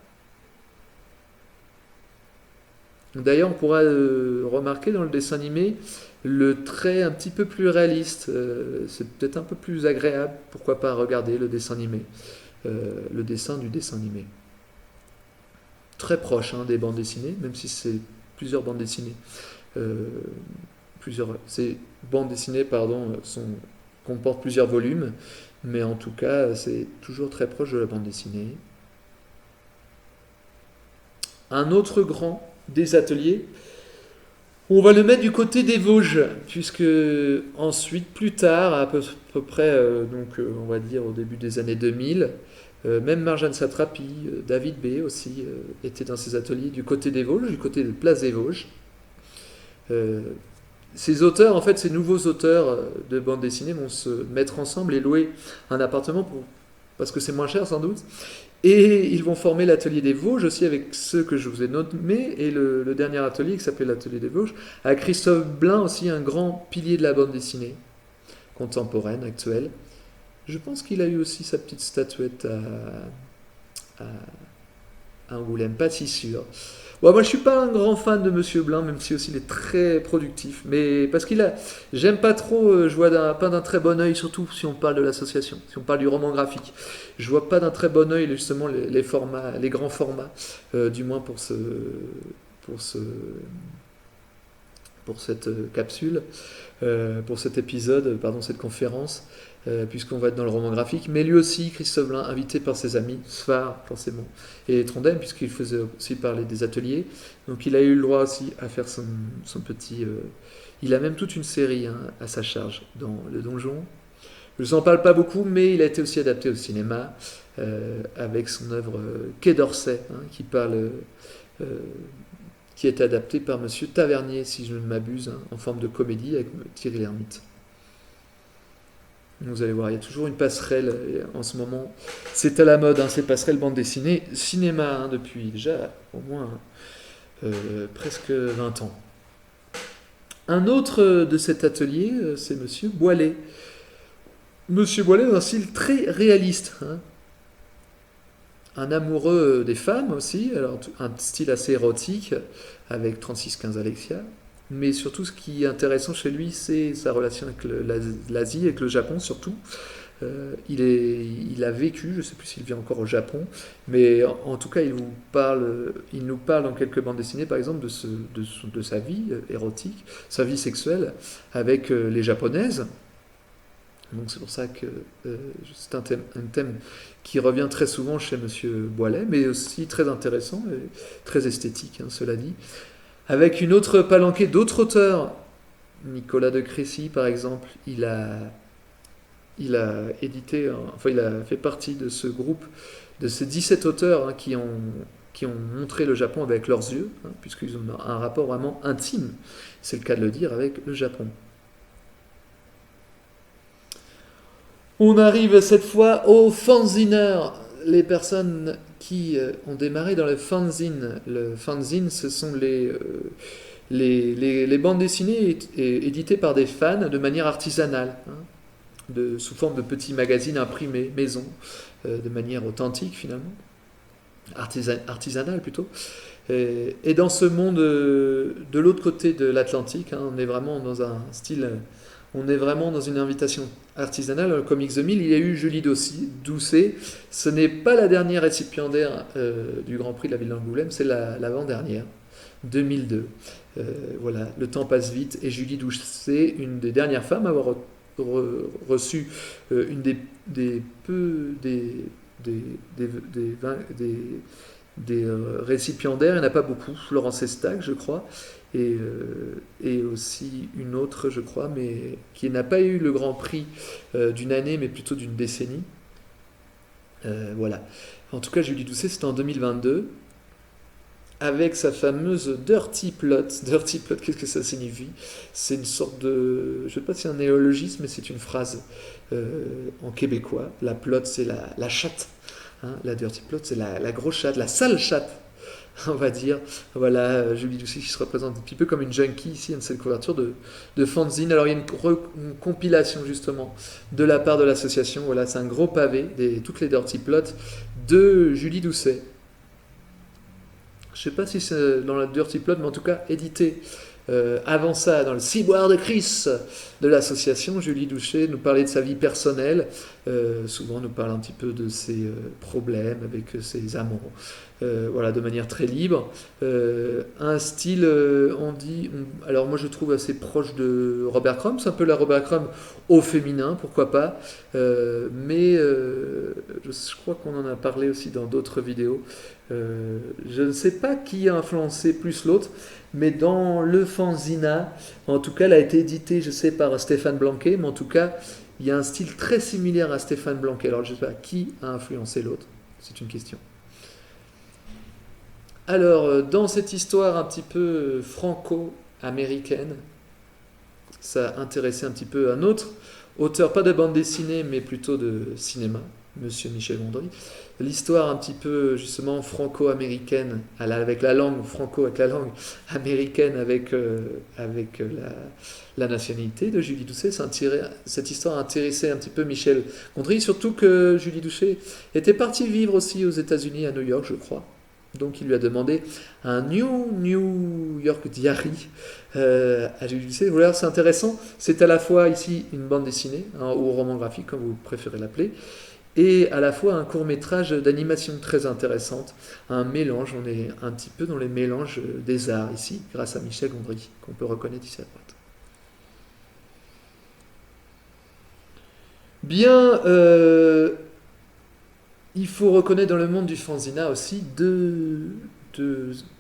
D'ailleurs, on pourra remarquer dans le dessin animé le trait un petit peu plus réaliste. C'est peut-être un peu plus agréable. Pourquoi pas regarder le dessin animé, le dessin du dessin animé. Très proche des bandes dessinées, même si c'est plusieurs bandes dessinées. Ces bandes dessinées, comportent plusieurs volumes, mais en tout cas, c'est toujours très proche de la bande dessinée. Un autre grand des ateliers, on va le mettre du côté des Vosges, puisque ensuite, plus tard, à peu près, on va dire au début des années 2000, même Marjane Satrapi, David B aussi, étaient dans ces ateliers du côté des Vosges, du côté de Place des Vosges. Ces auteurs, en fait, ces nouveaux auteurs de bande dessinée vont se mettre ensemble et louer un appartement parce que c'est moins cher sans doute. Et ils vont former l'atelier des Vosges aussi avec ceux que je vous ai nommés et le dernier atelier qui s'appelle l'atelier des Vosges, avec Christophe Blain aussi, un grand pilier de la bande dessinée contemporaine, actuelle. Je pense qu'il a eu aussi sa petite statuette à Angoulême, pas si sûr. Bon, moi je suis pas un grand fan de Monsieur Blain, même si aussi il est très productif, mais parce j'aime pas trop, je vois pas d'un très bon œil, surtout si on parle de l'association, si on parle du roman graphique, je vois pas d'un très bon œil justement les formats, les grands formats, du moins pour cette capsule, pour cet épisode, cette conférence, puisqu'on va être dans le roman graphique, mais lui aussi, Christophe Blain, invité par ses amis, Sfar forcément, et Trondheim, puisqu'il faisait aussi parler des ateliers, donc il a eu le droit aussi à faire son petit... il a même toute une série à sa charge dans Le Donjon. Je ne vous en parle pas beaucoup, mais il a été aussi adapté au cinéma, avec son œuvre Quai d'Orsay, qui est adapté par Monsieur Tavernier, si je ne m'abuse, en forme de comédie avec Thierry Lhermitte. Vous allez voir, il y a toujours une passerelle en ce moment. C'est à la mode, ces passerelles bande dessinée, cinéma, depuis déjà au moins presque 20 ans. Un autre de cet atelier, c'est Monsieur Boilet. Monsieur Boilet a un style très réaliste, hein. Un amoureux des femmes aussi, alors un style assez érotique, avec 36-15 Alexia. Mais surtout, ce qui est intéressant chez lui, c'est sa relation avec l'Asie, avec le Japon surtout. Il a vécu, je ne sais plus s'il vit encore au Japon, mais en tout cas, il nous parle dans quelques bandes dessinées, par exemple, de sa vie érotique, sa vie sexuelle avec les japonaises. Donc c'est pour ça que c'est un thème qui revient très souvent chez Monsieur Boilet, mais aussi très intéressant et très esthétique, hein, cela dit. Avec une autre palanquée d'autres auteurs, Nicolas de Crécy par exemple, il a édité, enfin il a fait partie de ce groupe, de ces 17 auteurs, hein, qui ont montré le Japon avec leurs yeux, hein, puisqu'ils ont un rapport vraiment intime, c'est le cas de le dire, avec le Japon. On arrive cette fois aux fanzineurs, les personnes qui ont démarré dans le fanzine. Le fanzine, ce sont les bandes dessinées éditées par des fans de manière artisanale, hein, sous forme de petits magazines imprimés, maison, de manière authentique finalement, artisanale plutôt. Et dans ce monde de l'autre côté de l'Atlantique, hein, on est vraiment dans un style... On est vraiment dans une invitation artisanale. Dans le Comics 2000, il y a eu Julie Doucet. Ce n'est pas la dernière récipiendaire du Grand Prix de la ville d'Angoulême, c'est l'avant-dernière, 2002. Voilà, le temps passe vite. Et Julie Doucet, une des dernières femmes à avoir reçu une des récipiendaires. Il n'y en a pas beaucoup. Florence Estac, je crois. Et aussi une autre, je crois, mais qui n'a pas eu le Grand Prix d'une année, mais plutôt d'une décennie. Voilà. En tout cas, Julie Doucet, c'était en 2022, avec sa fameuse Dirty Plot. Dirty Plot, qu'est-ce que ça signifie? C'est une sorte de... Je ne sais pas si c'est un néologisme, mais c'est une phrase en québécois. La plot, c'est la chatte. Hein, la Dirty Plot, c'est la grosse chatte, la sale chatte, on va dire. Voilà, Julie Doucet qui se représente un petit peu comme une junkie ici, dans cette couverture de fanzine. Alors il y a une compilation justement de la part de l'association. Voilà, c'est un gros pavé, toutes les Dirty Plots de Julie Doucet. Je ne sais pas si c'est dans la Dirty Plot, mais en tout cas édité. Avant ça, dans le ciboire de Chris de l'association, Julie Doucet nous parlait de sa vie personnelle, souvent nous parle un petit peu de ses problèmes avec ses amants, voilà, de manière très libre. Un style, alors moi je trouve assez proche de Robert Crumb, c'est un peu la Robert Crumb au féminin, pourquoi pas, mais je crois qu'on en a parlé aussi dans d'autres vidéos. Je ne sais pas qui a influencé plus l'autre, mais dans le fanzina, en tout cas, elle a été éditée, je sais, par Stéphane Blanquet, mais en tout cas, il y a un style très similaire à Stéphane Blanquet. Alors, je ne sais pas qui a influencé l'autre, c'est une question. Alors, dans cette histoire un petit peu franco-américaine, ça a intéressé un petit peu un autre auteur, pas de bande dessinée, mais plutôt de cinéma, Monsieur Michel Gondry. L'histoire un petit peu justement franco-américaine, avec la langue franco, avec la langue américaine, avec la nationalité de Julie Doucet. Cette histoire a intéressé un petit peu Michel Gondry, surtout que Julie Doucet était partie vivre aussi aux États-Unis, à New York, je crois. Donc il lui a demandé un New York Diary à Julie Doucet. Voilà, c'est intéressant. C'est à la fois ici une bande dessinée, hein, ou roman graphique, comme vous préférez l'appeler, et à la fois un court-métrage d'animation très intéressante, un mélange, on est un petit peu dans les mélanges des arts ici, grâce à Michel Gondry, qu'on peut reconnaître ici à droite. Bien, il faut reconnaître dans le monde du fanzina aussi deux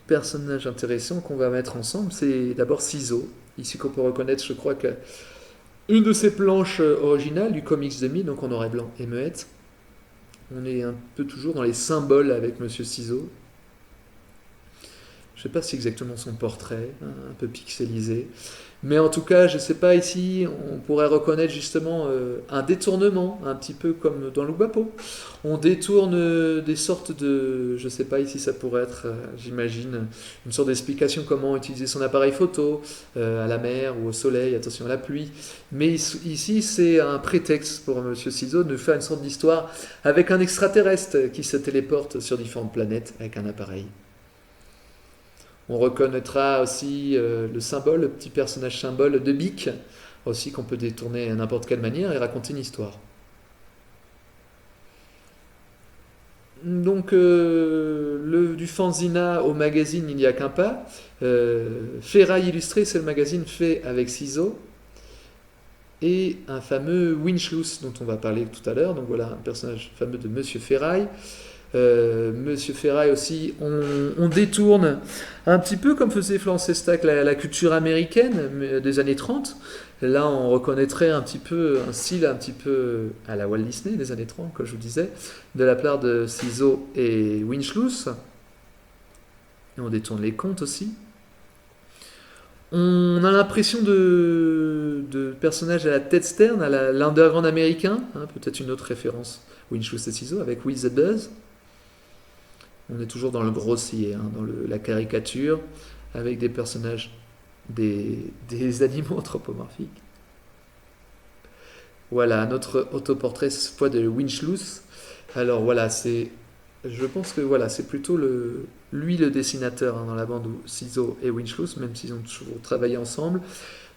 personnages intéressants qu'on va mettre ensemble. C'est d'abord Ciseaux, ici qu'on peut reconnaître, je crois, qu'une de ses planches originales du Comics 2000, donc en noir et blanc et muette. On est un peu toujours dans les symboles avec Monsieur Ciseaux. Je sais pas si c'est exactement son portrait, hein, un peu pixelisé. Mais en tout cas, je ne sais pas, ici, on pourrait reconnaître justement un détournement, un petit peu comme dans Loubapo. On détourne des sortes de... Je ne sais pas, ici, ça pourrait être, j'imagine, une sorte d'explication comment utiliser son appareil photo à la mer ou au soleil, attention à la pluie. Mais ici, c'est un prétexte pour Monsieur Ciseaux de faire une sorte d'histoire avec un extraterrestre qui se téléporte sur différentes planètes avec un appareil. On reconnaîtra aussi le symbole, le petit personnage symbole de Bic, aussi qu'on peut détourner à n'importe quelle manière et raconter une histoire. Donc, du fanzina au magazine, il n'y a qu'un pas. Ferraille illustré, c'est le magazine fait avec ciseaux. Et un fameux Winchloos dont on va parler tout à l'heure. Donc voilà un personnage fameux de Monsieur Ferraille. Monsieur Ferraille aussi, on détourne un petit peu comme faisait Florence Estac la culture américaine des années 30. Là, on reconnaîtrait un petit peu un style un petit peu à la Walt Disney des années 30, comme je vous disais, de la part de Ciseaux et Winchloos. Et on détourne les contes aussi. On a l'impression de personnages à la Ted Stern, à l'underground américain, hein, peut-être une autre référence, Winchloos et Ciseaux, avec Will the Buzz. On est toujours dans le grossier, hein, dans la caricature, avec des personnages, des animaux anthropomorphiques. Voilà, notre autoportrait, cette fois de Winchloos. Alors voilà, je pense que voilà, c'est plutôt lui le dessinateur, hein, dans la bande où Ciseaux et Winchloos, même s'ils ont toujours travaillé ensemble.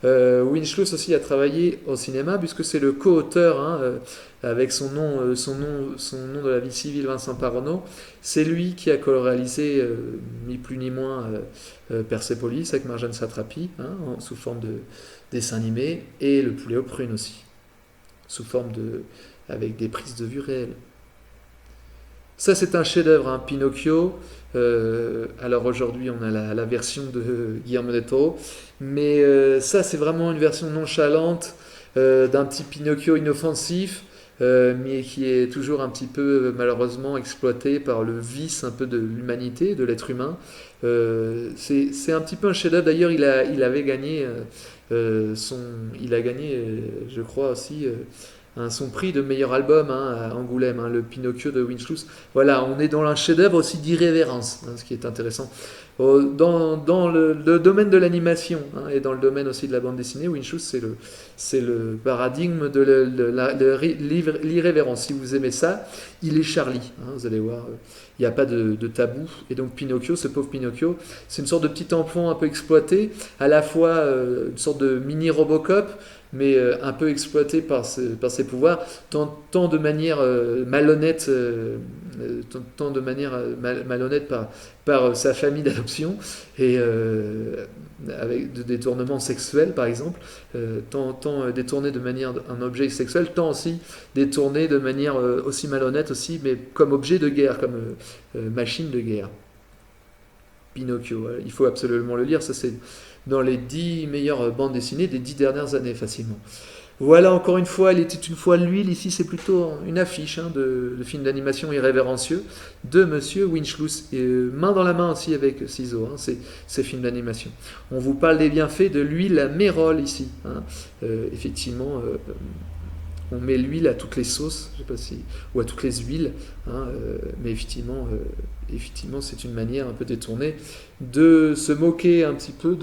Winchloos aussi a travaillé au cinéma puisque c'est le co-auteur, hein, avec son nom de la vie civile, Vincent Parano. C'est lui qui a réalisé ni plus ni moins Persepolis avec Marjane Satrapi, hein, sous forme de dessin animé, et Le Poulet aux prunes aussi, sous forme avec des prises de vue réelles. Ça, c'est un chef-d'œuvre, hein, Pinocchio. Alors aujourd'hui, on a la version de Guillermo del Toro, mais ça, c'est vraiment une version nonchalante d'un petit Pinocchio inoffensif, mais qui est toujours un petit peu malheureusement exploité par le vice un peu de l'humanité, de l'être humain. C'est un petit peu un chef-d'œuvre. D'ailleurs, il avait gagné il a gagné, je crois aussi. Son prix de meilleur album, hein, à Angoulême, hein, le Pinocchio de Winchloos. Voilà, on est dans un chef-d'œuvre aussi d'irrévérence, hein, ce qui est intéressant. Dans le domaine de l'animation, hein, et dans le domaine aussi de la bande dessinée, Winchloos, c'est le paradigme de l'irrévérence. Si vous aimez ça, il est Charlie. Hein, vous allez voir, il n'y a pas de tabou. Et donc Pinocchio, ce pauvre Pinocchio, c'est une sorte de petit enfant un peu exploité, à la fois une sorte de mini Robocop, mais un peu exploité par ses pouvoirs, tant de manière malhonnête, malhonnête par sa famille d'adoption, et avec de détournements sexuels par exemple, tant détourné de manière un objet sexuel, tant aussi détourné de manière aussi malhonnête aussi, mais comme objet de guerre, comme machine de guerre. Pinocchio, il faut absolument le lire, ça c'est dans les 10 meilleures bandes dessinées des 10 dernières années facilement. Voilà, encore une fois, il était une fois l'huile, ici c'est plutôt une affiche, hein, de film d'animation irrévérencieux de Monsieur Winchloos, et main dans la main aussi avec Ciseaux, hein, ces films d'animation. On vous parle des bienfaits de l'huile à Mérol ici, hein. Effectivement, on met l'huile à toutes les sauces, je sais pas ou à toutes les huiles, hein, mais effectivement, c'est une manière un peu détournée de se moquer un petit peu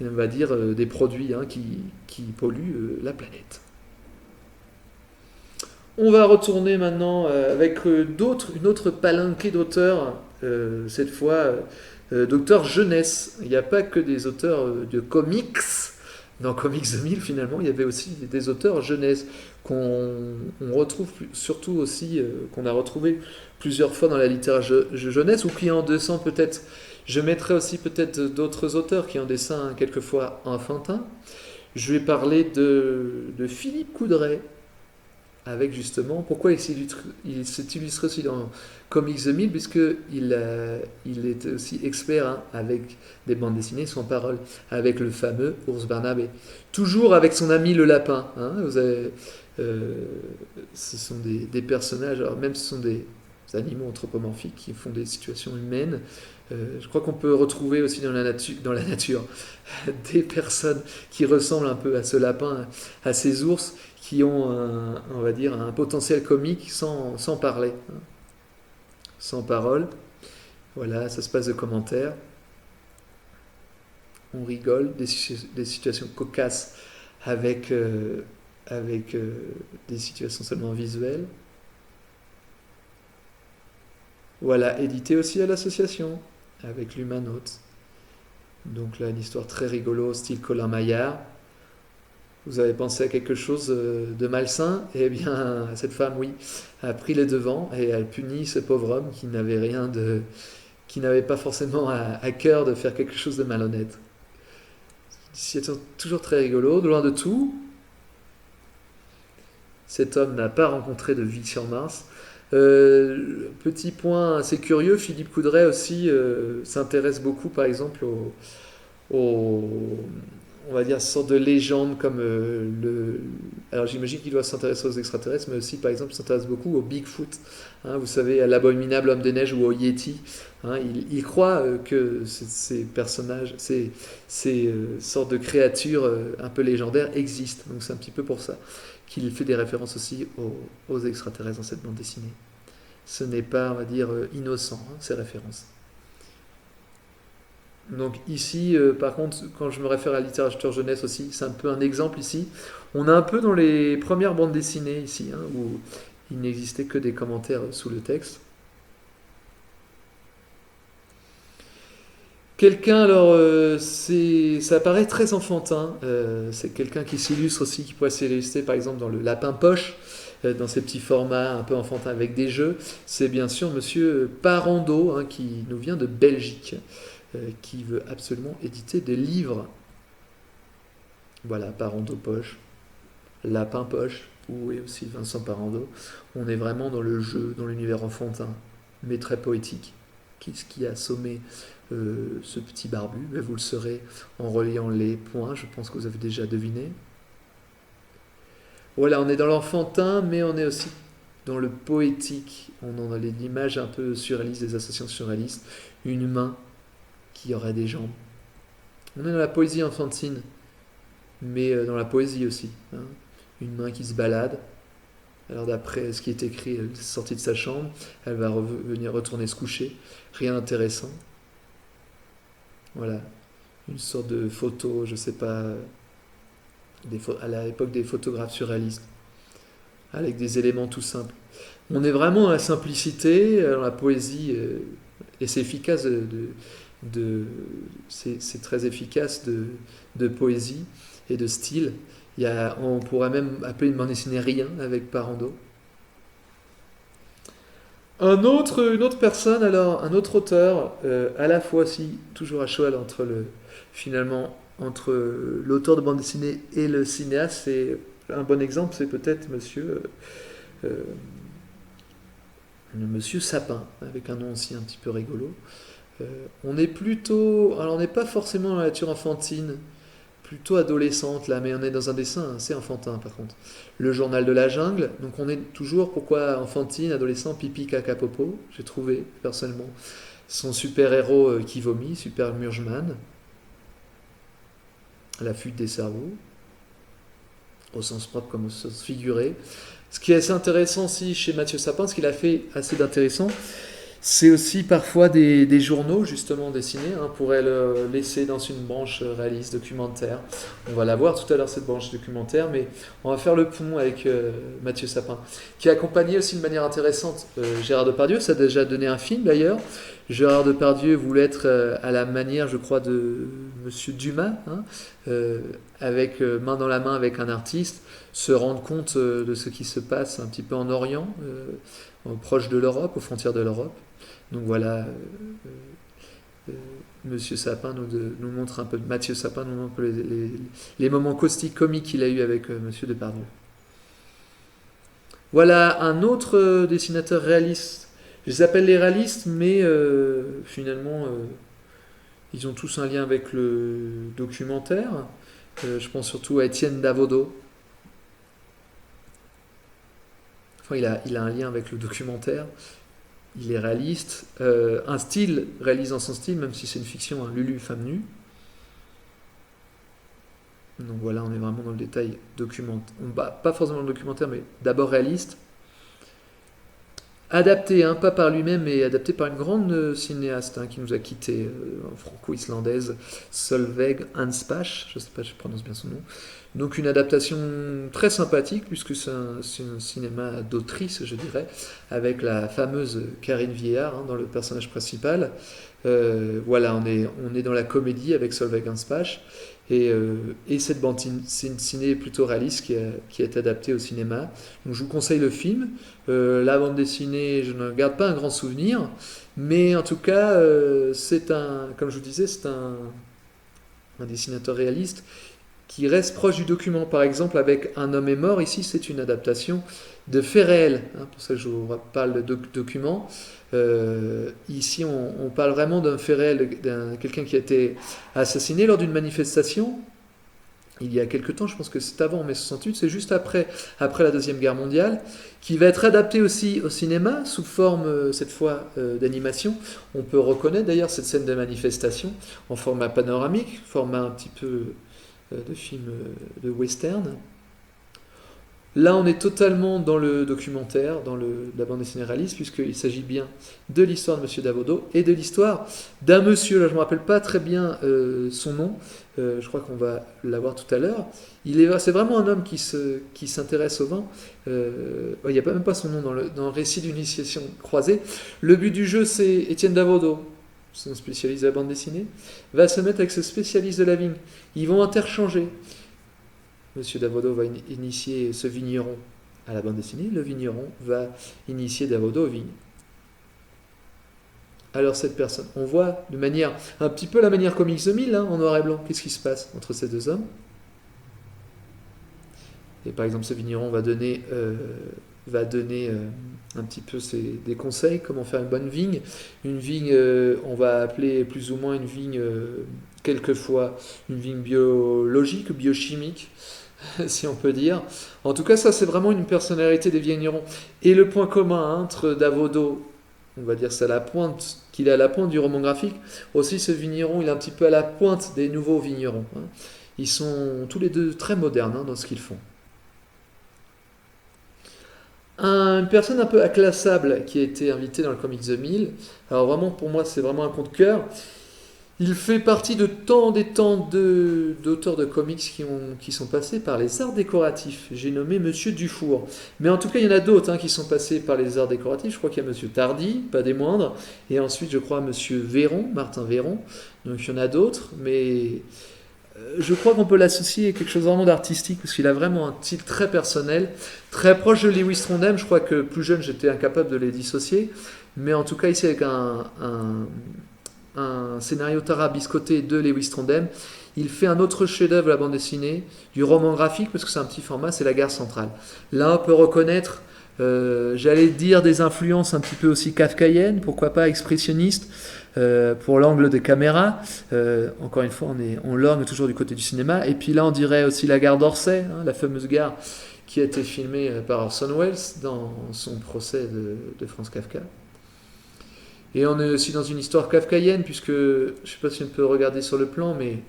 on va dire, des produits, hein, qui polluent la planète. On va retourner maintenant avec une autre palanquée d'auteurs, cette fois d'auteurs jeunesse. Il n'y a pas que des auteurs de comics. Dans Comics 2000, finalement, il y avait aussi des auteurs jeunesse qu'on retrouve surtout aussi, qu'on a retrouvé plusieurs fois dans la littérature jeunesse, ou qui en dessin peut-être. Je mettrai aussi peut-être d'autres auteurs qui en dessin quelquefois enfantin. Je vais parler de Philippe Coudray, avec justement, pourquoi il s'est illustré aussi dans Comics 2000, puisqu'il est aussi expert, hein, avec des bandes dessinées sans parole, avec le fameux Ours Barnabé. Toujours avec son ami le lapin. Hein, ce sont des personnages, alors même ce sont animaux anthropomorphiques qui font des situations humaines. Je crois qu'on peut retrouver aussi dans la nature des personnes qui ressemblent un peu à ce lapin, à ces ours, qui ont on va dire, un potentiel comique sans parler, hein, sans parole. Voilà, ça se passe de commentaires. On rigole, des situations cocasses avec des situations seulement visuelles. Voilà, édité aussi à l'association, avec l'Humanote. Donc là, une histoire très rigolo, style Colin Maillard. Vous avez pensé à quelque chose de malsain? Eh bien, cette femme, oui, a pris les devants et elle punit ce pauvre homme qui n'avait pas forcément à cœur de faire quelque chose de malhonnête. C'est toujours très rigolo. De loin de tout, cet homme n'a pas rencontré de vie sur Mars. Petit point assez curieux, Philippe Coudray aussi s'intéresse beaucoup, par exemple, on va dire, sorte de légende comme Alors j'imagine qu'il doit s'intéresser aux extraterrestres, mais aussi, par exemple, il s'intéresse beaucoup au Bigfoot. Hein, vous savez, à l'abominable homme des neiges ou au Yeti. Hein, il croit que ces personnages, ces sortes de créatures un peu légendaires existent. Donc c'est un petit peu pour ça qu'il fait des références aussi aux extraterrestres dans cette bande dessinée. Ce n'est pas, on va dire, innocent, hein, ces références. Donc ici, par contre, quand je me réfère à la littérature jeunesse aussi, c'est un peu un exemple ici. On est un peu dans les premières bandes dessinées ici, hein, où il n'existait que des commentaires sous le texte. Quelqu'un, alors, ça paraît très enfantin. C'est quelqu'un qui s'illustre aussi, qui pourrait s'illustrer par exemple dans le Lapin Poche, dans ces petits formats un peu enfantins avec des jeux. C'est bien sûr Monsieur Parando, hein, qui nous vient de Belgique, qui veut absolument éditer des livres. Voilà, Parando Poche, Lapin Poche, ou et aussi Vincent Parando. On est vraiment dans le jeu, dans l'univers enfantin, mais très poétique. Qu'est-ce qui a assommé ce petit barbu? Vous le saurez en reliant les points, je pense que vous avez déjà deviné. Voilà, on est dans l'enfantin, mais on est aussi dans le poétique. On en a l'image un peu surréaliste, des associations surréalistes. Une main qui aurait des jambes. On est dans la poésie enfantine, mais dans la poésie aussi. Hein. Une main qui se balade. Alors d'après ce qui est écrit, elle est sortie de sa chambre, elle va venir retourner se coucher. Rien d'intéressant. Voilà, une sorte de photo, je sais pas, à l'époque des photographes surréalistes, avec des éléments tout simples. On est vraiment à la simplicité, dans la poésie, et c'est efficace c'est très efficace de poésie et de style. On pourrait même appeler une bande dessinée rien avec Parando. Une autre personne, alors, un autre auteur, à la fois aussi, toujours à cheval finalement, entre l'auteur de bande dessinée et le cinéaste, c'est un bon exemple, c'est peut-être Monsieur Sapin, avec un nom aussi un petit peu rigolo. On est plutôt, alors on n'est pas forcément dans la nature enfantine, plutôt adolescente là, mais on est dans un dessin assez enfantin par contre. Le journal de la jungle, donc on est toujours, pourquoi enfantine, adolescent, pipi, caca, popo, j'ai trouvé personnellement son super-héros qui vomit, Super Murgeman, la fuite des cerveaux, au sens propre comme au sens figuré. Ce qui est assez intéressant aussi chez Mathieu Sapin, ce qu'il a fait assez d'intéressant, c'est aussi parfois des journaux justement dessinés. On pourrait le laisser dans une branche réaliste, documentaire. On va la voir tout à l'heure cette branche documentaire, mais on va faire le pont avec Mathieu Sapin, qui a accompagné aussi de manière intéressante Gérard Depardieu. Ça a déjà donné un film d'ailleurs. Gérard Depardieu voulait être à la manière, je crois, de Monsieur Dumas, hein, avec main dans la main avec un artiste, se rendre compte de ce qui se passe un petit peu en Orient, proche de l'Europe, aux frontières de l'Europe. Donc voilà, Monsieur Sapin nous montre un peu, Mathieu Sapin nous montre un peu les moments caustiques, comiques qu'il a eu avec Monsieur Depardieu. Voilà un autre dessinateur réaliste. Je les appelle les réalistes, mais finalement, ils ont tous un lien avec le documentaire. Je pense surtout à Étienne Davodo. Enfin, il a un lien avec le documentaire. il est réaliste, un style réaliste dans son style, même si c'est une fiction, un Lulu femme nue. Donc voilà, on est vraiment dans le détail documentaire, pas forcément le documentaire, mais d'abord réaliste. Adapté, hein, pas par lui-même, mais adapté par une grande cinéaste qui nous a quittés, franco-islandaise, Solveig Anspach, je ne sais pas si je prononce bien son nom. Donc une adaptation très sympathique, puisque c'est un cinéma d'autrice, je dirais, avec la fameuse Karine Viard dans le personnage principal. Voilà, on est dans la comédie avec Solveig Anspach. Et cette bande ciné plutôt réaliste qui est adaptée au cinéma. Donc je vous conseille le film. La bande dessinée, je ne garde pas un grand souvenir, mais en tout cas, comme je vous disais, c'est un dessinateur réaliste qui reste proche du document. Par exemple, avec Un homme est mort, ici, c'est une adaptation de faits réels. Pour ça, je vous parle de document. Ici, on parle vraiment d'un fait réel, quelqu'un qui a été assassiné lors d'une manifestation. Il y a quelque temps, je pense que c'est avant mai 68, c'est juste après la Deuxième Guerre mondiale, qui va être adapté aussi au cinéma, sous forme, cette fois, d'animation. On peut reconnaître d'ailleurs cette scène de manifestation en format panoramique, format un petit peu de film de western. Là, on est totalement dans le documentaire, dans la bande dessinée réaliste, puisqu'il s'agit bien de l'histoire de M. Davodo et de l'histoire d'un monsieur, là je ne me rappelle pas très bien son nom, je crois qu'on va l'avoir tout à l'heure. C'est vraiment un homme qui s'intéresse au vin. Il n'y a même pas son nom dans le récit d'une initiation croisée. Le but du jeu, c'est Étienne Davodo, c'est un spécialiste de la bande dessinée, va se mettre avec ce spécialiste de la vigne. Ils vont interchanger. Monsieur Davodo va initier ce vigneron à la bande dessinée, le vigneron va initier Davodo aux vignes. Alors cette personne, on voit de manière, un petit peu la manière comics 2000, en noir et blanc, qu'est-ce qui se passe entre ces deux hommes. Et par exemple, ce vigneron va donner un petit peu des conseils, comment faire une bonne vigne. Une vigne, on va appeler plus ou moins une vigne, quelquefois, une vigne biologique, biochimique, si on peut dire. En tout cas, ça c'est vraiment une personnalité des vignerons. Et le point commun entre Davodo, on va dire c'est à la pointe, qu'il est à la pointe du roman graphique, aussi ce vigneron, il est un petit peu à la pointe des nouveaux vignerons. Ils sont tous les deux très modernes dans ce qu'ils font. Une personne un peu inclassable qui a été invitée dans le Comics 2000, alors vraiment pour moi c'est vraiment un coup de cœur. Il fait partie de des temps d'auteurs de comics qui sont passés par les arts décoratifs. J'ai nommé Monsieur Dufour. Mais en tout cas, il y en a d'autres qui sont passés par les arts décoratifs. Je crois qu'il y a Monsieur Tardy, pas des moindres. Et ensuite, je crois, Monsieur Véron, Martin Véron. Donc il y en a d'autres. Mais je crois qu'on peut l'associer à quelque chose vraiment d'artistique, parce qu'il a vraiment un style très personnel, très proche de Lewis Trondheim. Je crois que plus jeune, j'étais incapable de les dissocier. Mais en tout cas, ici, avec un scénario tarabiscoté de Lewis Trondheim, il fait un autre chef-d'œuvre, la bande dessinée, du roman graphique, parce que c'est un petit format, c'est La Gare centrale. Là, on peut reconnaître, j'allais dire, des influences un petit peu aussi kafkaïennes, pourquoi pas expressionnistes, pour l'angle des caméras. Encore une fois, on lorgne toujours du côté du cinéma. Et puis là, on dirait aussi la gare d'Orsay, la fameuse gare qui a été filmée par Orson Welles dans son procès de Franz Kafka. Et on est aussi dans une histoire kafkaïenne, puisque, je ne sais pas si on peut regarder sur le plan, mais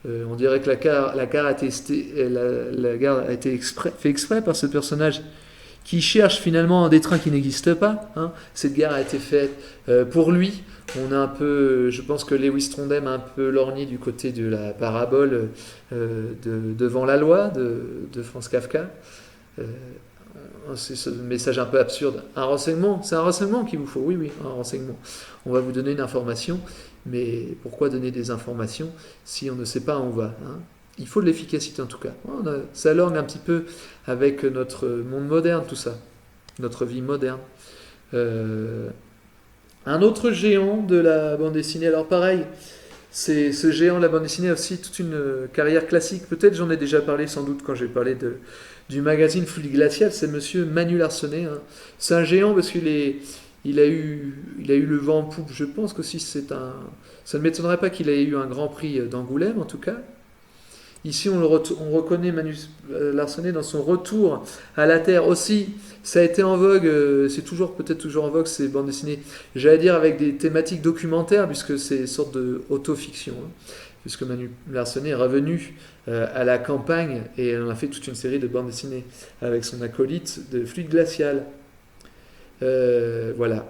on dirait que la gare a été fait exprès par ce personnage qui cherche finalement des trains qui n'existent pas. Cette gare a été faite pour lui. On a un peu, je pense que Lewis Trondheim a un peu lorgné du côté de la parabole devant la loi de Franz Kafka. C'est ce message un peu absurde. Un renseignement, c'est un renseignement qu'il vous faut. Oui, un renseignement. On va vous donner une information, mais pourquoi donner des informations si on ne sait pas où on va Il faut de l'efficacité en tout cas. Ça lorgne un petit peu avec notre monde moderne, tout ça. Notre vie moderne. Un autre géant de la bande dessinée, alors pareil, c'est ce géant de la bande dessinée a aussi toute une carrière classique. Peut-être j'en ai déjà parlé sans doute quand j'ai parlé du magazine Fluide Glacial, c'est monsieur Manu Larsonnet. C'est un géant parce qu'il a eu le vent en poupe. Je pense que si ça ne m'étonnerait pas qu'il ait eu un grand prix d'Angoulême en tout cas. Ici, on reconnaît Manu Larsonnet dans son retour à la Terre aussi. Ça a été en vogue, c'est peut-être toujours en vogue ces bandes dessinées, j'allais dire avec des thématiques documentaires, puisque c'est une sorte de autofiction, hein, puisque Manu Larsonnet est revenu à la campagne et on a fait toute une série de bandes dessinées avec son acolyte de Fluide Glacial. Voilà,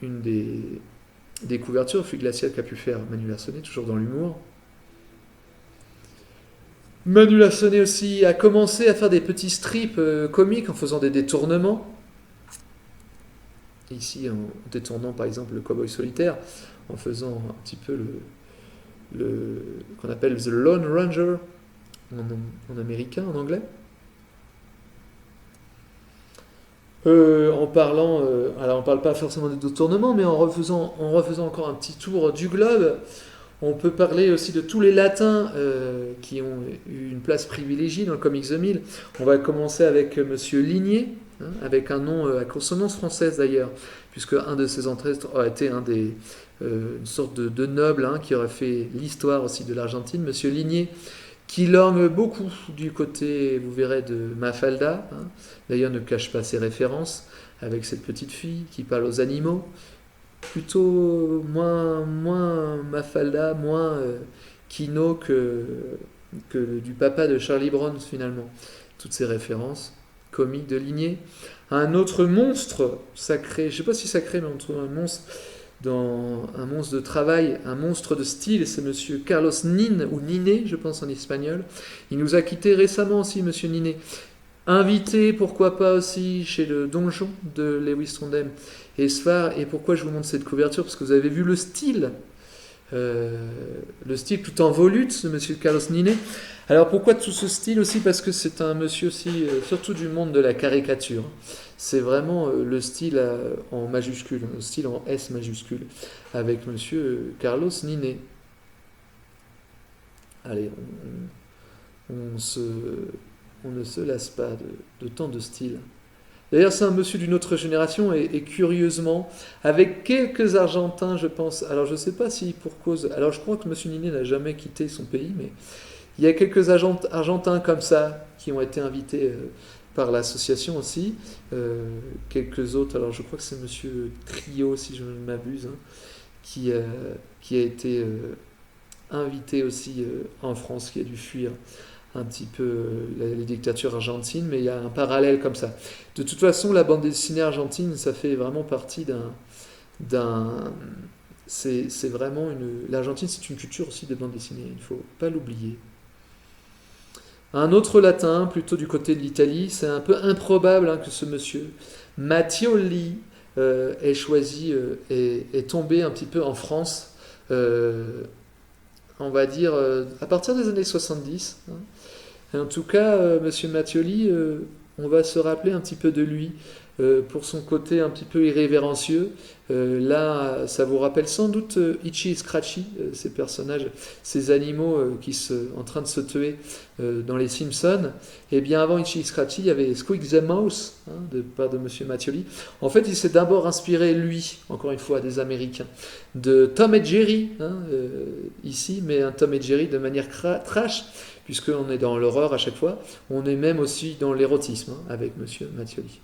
une des couvertures Fluide Glacial qu'a pu faire Manu Larsonnet, toujours dans l'humour. Manu Larsonnet aussi a commencé à faire des petits strips comiques en faisant des détournements. Ici, en détournant par exemple le Cowboy Solitaire, en faisant un petit peu le qu'on appelle The Lone Ranger en américain, en anglais. En parlant, alors on ne parle pas forcément des détournements, mais en refaisant encore un petit tour du globe, on peut parler aussi de tous les latins qui ont eu une place privilégiée dans le Comics 2000. On va commencer avec Monsieur Ligné, hein, avec un nom à consonance française d'ailleurs, puisque un de ses ancêtres aurait été une sorte de noble hein, qui aurait fait l'histoire aussi de l'Argentine, Monsieur Ligné, qui lorgne beaucoup du côté, vous verrez, de Mafalda. Hein. D'ailleurs, ne cache pas ses références avec cette petite fille qui parle aux animaux. Plutôt moins Mafalda, moins Kino que du papa de Charlie Brown finalement. Toutes ces références comiques de Ligné. Un autre monstre sacré, je ne sais pas si sacré, mais on trouve un monstre de travail, un monstre de style, c'est monsieur Carlos Nin, ou Niné, je pense en espagnol. Il nous a quittés récemment aussi, monsieur Niné. Invité, pourquoi pas aussi, chez le Donjon de Lewis Trondheim et Sfar. Et pourquoi je vous montre cette couverture? Parce que vous avez vu le style tout en volute de monsieur Carlos Niné. Alors pourquoi tout ce style aussi? Parce que c'est un monsieur aussi, surtout du monde de la caricature. C'est vraiment le style en majuscule, le style en S majuscule, avec monsieur Carlos Niné. Allez, on ne se lasse pas de tant de styles. D'ailleurs, c'est un monsieur d'une autre génération et curieusement, avec quelques Argentins, je pense. Alors, je ne sais pas si pour cause. Alors, je crois que monsieur Niné n'a jamais quitté son pays, mais il y a quelques Argentins comme ça qui ont été invités par l'association aussi. Quelques autres. Alors, je crois que c'est monsieur Trio, si je ne m'abuse, hein, qui a été invité aussi en France, qui a dû fuir un petit peu les dictatures argentines, mais il y a un parallèle comme ça. De toute façon, la bande dessinée argentine, ça fait vraiment partie c'est vraiment l'Argentine, c'est une culture aussi de bande dessinée, il ne faut pas l'oublier. Un autre latin, plutôt du côté de l'Italie, c'est un peu improbable hein, que ce monsieur Mattioli ait choisi, est tombé un petit peu en France, on va dire à partir des années 70. Hein. En tout cas, monsieur Mattioli, on va se rappeler un petit peu de lui pour son côté un petit peu irrévérencieux. Là, ça vous rappelle sans doute Itchy et Scratchy, ces personnages, ces animaux qui sont en train de se tuer dans les Simpsons. Et bien avant Itchy et Scratchy, il y avait Squeak the Mouse, hein, de part de monsieur Mattioli. En fait, il s'est d'abord inspiré, lui, encore une fois, des Américains, de Tom et Jerry, hein, ici, mais un Tom et Jerry de manière trash, puisqu'on est dans l'horreur à chaque fois. On est même aussi dans l'érotisme hein, avec monsieur Mattioli.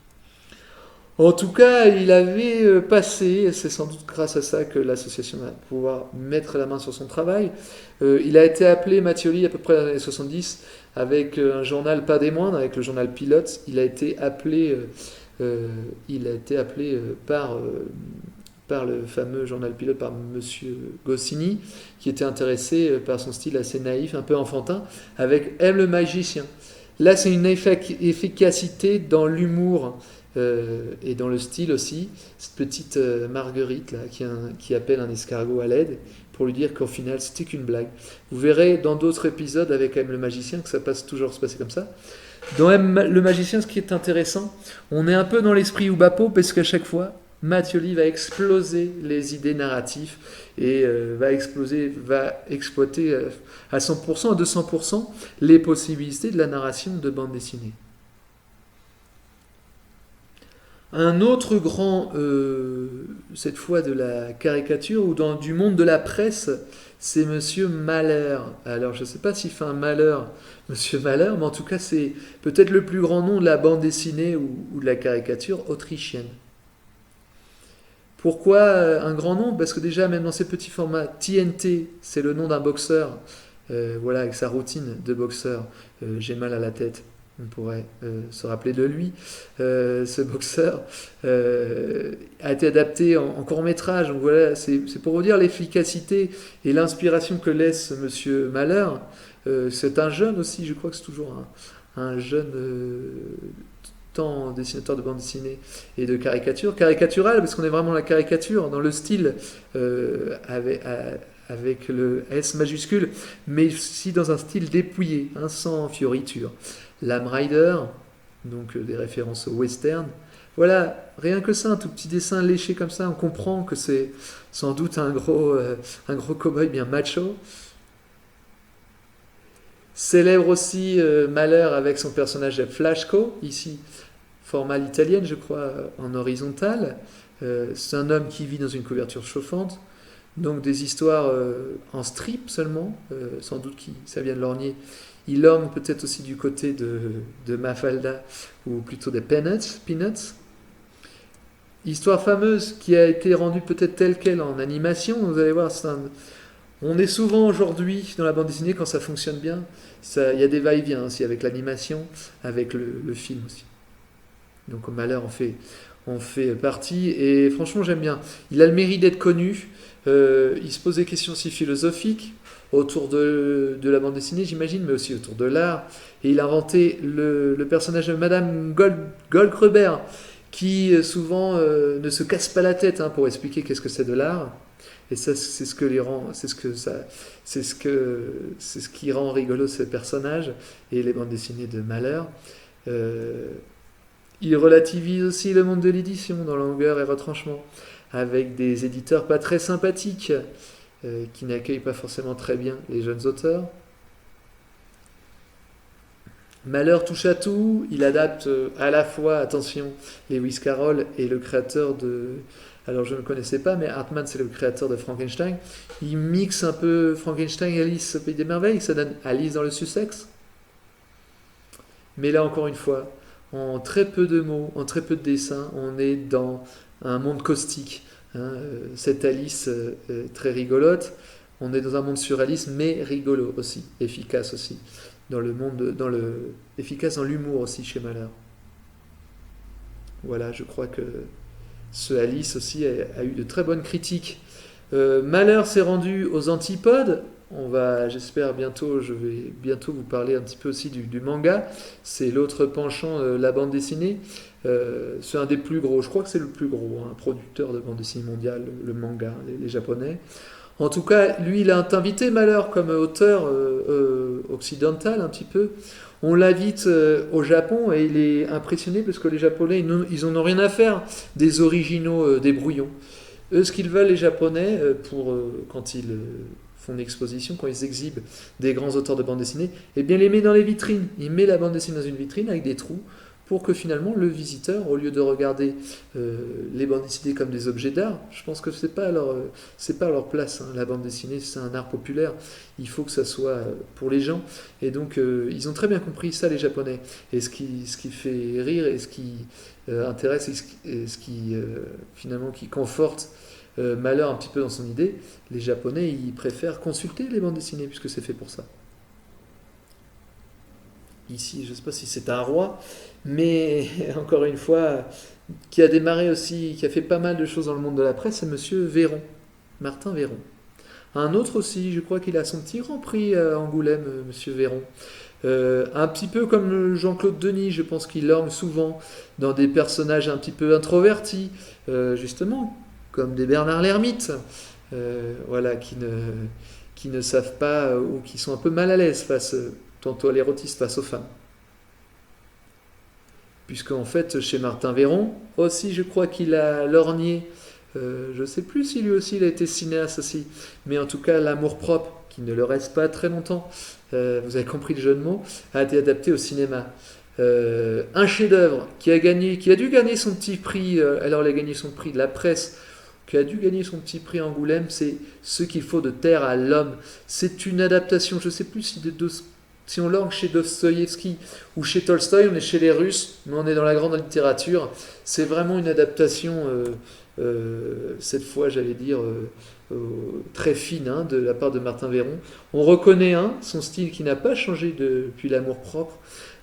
En tout cas, il avait passé, et c'est sans doute grâce à ça que l'association va pouvoir mettre la main sur son travail. Il a été appelé, Mattioli, à peu près dans les années 70, avec un journal pas des moindres, avec le journal Pilote. Il a été appelé par le fameux journal Pilote, par monsieur Goscinny, qui était intéressé par son style assez naïf, un peu enfantin, avec M le magicien. Là, c'est une efficacité dans l'humour et dans le style aussi. Cette petite Marguerite là, qui appelle un escargot à l'aide pour lui dire qu'au final, c'était qu'une blague. Vous verrez dans d'autres épisodes avec M le magicien que ça passe toujours se passer comme ça. Dans M le magicien, ce qui est intéressant, on est un peu dans l'esprit Oubapo, parce qu'à chaque fois, Mattioli va exploser les idées narratives et va exploiter à 100%, à 200% les possibilités de la narration de bande dessinée. Un autre grand, cette fois de la caricature ou du monde de la presse, c'est Monsieur Malheur. Alors je ne sais pas s'il fait un malheur, Monsieur Malheur, mais en tout cas c'est peut-être le plus grand nom de la bande dessinée ou de la caricature autrichienne. Pourquoi un grand nom? Parce que déjà, même dans ces petits formats, TNT, c'est le nom d'un boxeur, voilà, avec sa routine de boxeur. J'ai mal à la tête, on pourrait se rappeler de lui. Ce boxeur a été adapté en court-métrage. Donc voilà, c'est pour vous dire l'efficacité et l'inspiration que laisse Monsieur Malheur. C'est un jeune aussi, je crois que c'est toujours un jeune tant dessinateur de bande dessinée et de caricature. Caricatural, parce qu'on est vraiment la caricature dans le style avec le S majuscule, mais aussi dans un style dépouillé, hein, sans fioriture. Lam Rider, donc des références au western. Voilà, rien que ça, un tout petit dessin léché comme ça, on comprend que c'est sans doute un gros cow-boy bien macho. Célèbre aussi Malheur avec son personnage Flashco, ici format italienne, je crois, en horizontal. C'est un homme qui vit dans une couverture chauffante, donc des histoires en strip seulement, sans doute qui ça vient de lorgner. Il orne peut-être aussi du côté de Mafalda, ou plutôt des Peanuts. Histoire fameuse qui a été rendue peut-être telle qu'elle en animation, vous allez voir, on est souvent aujourd'hui dans la bande dessinée quand ça fonctionne bien. Il y a des va-et-vient aussi avec l'animation, avec le film aussi. Donc au Malheur on fait partie et franchement j'aime bien. Il a le mérite d'être connu. Il se pose des questions aussi philosophiques autour de la bande dessinée j'imagine, mais aussi autour de l'art. Et il a inventé le personnage de Madame Goldgruber qui souvent ne se casse pas la tête pour expliquer qu'est-ce que c'est de l'art. Et ça, c'est ce qui rend rigolo ces personnages et les bandes dessinées de Malheur. Il relativise aussi le monde de l'édition dans longueur et retranchement, avec des éditeurs pas très sympathiques qui n'accueillent pas forcément très bien les jeunes auteurs. Malheur touche à tout, il adapte à la fois, attention, Lewis Carroll et le créateur de... Alors je ne le connaissais pas, mais Hartman c'est le créateur de Frankenstein. Il mixe un peu Frankenstein et Alice au Pays des Merveilles, ça donne Alice dans le Sussex. Mais là encore une fois, en très peu de mots, en très peu de dessins, on est dans un monde caustique. Cette Alice très rigolote, on est dans un monde surréaliste, mais rigolo aussi, efficace aussi. Efficace dans l'humour aussi chez Malheur. Voilà, je crois que ce Alice aussi a eu de très bonnes critiques. Malheur s'est rendu aux antipodes. J'espère je vais bientôt vous parler un petit peu aussi du manga. C'est l'autre penchant, la bande dessinée. C'est un des plus gros, je crois que c'est le plus gros, producteur de bande dessinée mondiale, le manga, les Japonais. En tout cas, lui, il a invité Malheur comme auteur occidental un petit peu. On l'invite au Japon et il est impressionné parce que les Japonais, ils n'en ont rien à faire des originaux, des brouillons. Eux, ce qu'ils veulent, les Japonais, quand ils font une exposition, quand ils exhibent des grands auteurs de bande dessinée, eh bien, les met dans les vitrines. Ils mettent la bande dessinée dans une vitrine avec des trous pour que finalement le visiteur, au lieu de regarder les bandes dessinées comme des objets d'art, je pense que c'est pas leur place. La bande dessinée, c'est un art populaire. Il faut que ça soit pour les gens. Et donc, ils ont très bien compris ça, les Japonais. Et ce qui fait rire et ce qui intéresse et ce qui finalement qui conforte Malheur un petit peu dans son idée, les Japonais, ils préfèrent consulter les bandes dessinées puisque c'est fait pour ça. Ici, je ne sais pas si c'est un roi, mais encore une fois, qui a démarré aussi, qui a fait pas mal de choses dans le monde de la presse, c'est Monsieur Véron, Martin Véron. Un autre aussi, je crois qu'il a son petit grand prix à Angoulême, Monsieur Véron. Un petit peu comme Jean-Claude Denis, je pense qu'il orne souvent dans des personnages un petit peu introvertis, justement, comme des Bernard l'Ermite, voilà, qui ne savent pas ou qui sont un peu mal à l'aise face tantôt à l'érotisme face aux femmes. Puisqu'en fait, chez Martin Véron, aussi, je crois qu'il a lorgné, je ne sais plus si lui aussi il a été cinéaste aussi, mais en tout cas, l'amour-propre, qui ne le reste pas très longtemps, vous avez compris le jeu de mots, a été adapté au cinéma. Un chef-d'œuvre qui a dû gagner son petit prix, alors il a gagné son prix de la presse, qui a dû gagner son petit prix Angoulême, c'est Ce qu'il faut de terre à l'homme. C'est une adaptation, je ne sais plus si on lorgne chez Dostoïevski ou chez Tolstoï, on est chez les Russes, mais on est dans la grande littérature. C'est vraiment une adaptation, cette fois j'allais dire, très fine de la part de Martin Véron. On reconnaît son style qui n'a pas changé depuis l'amour-propre.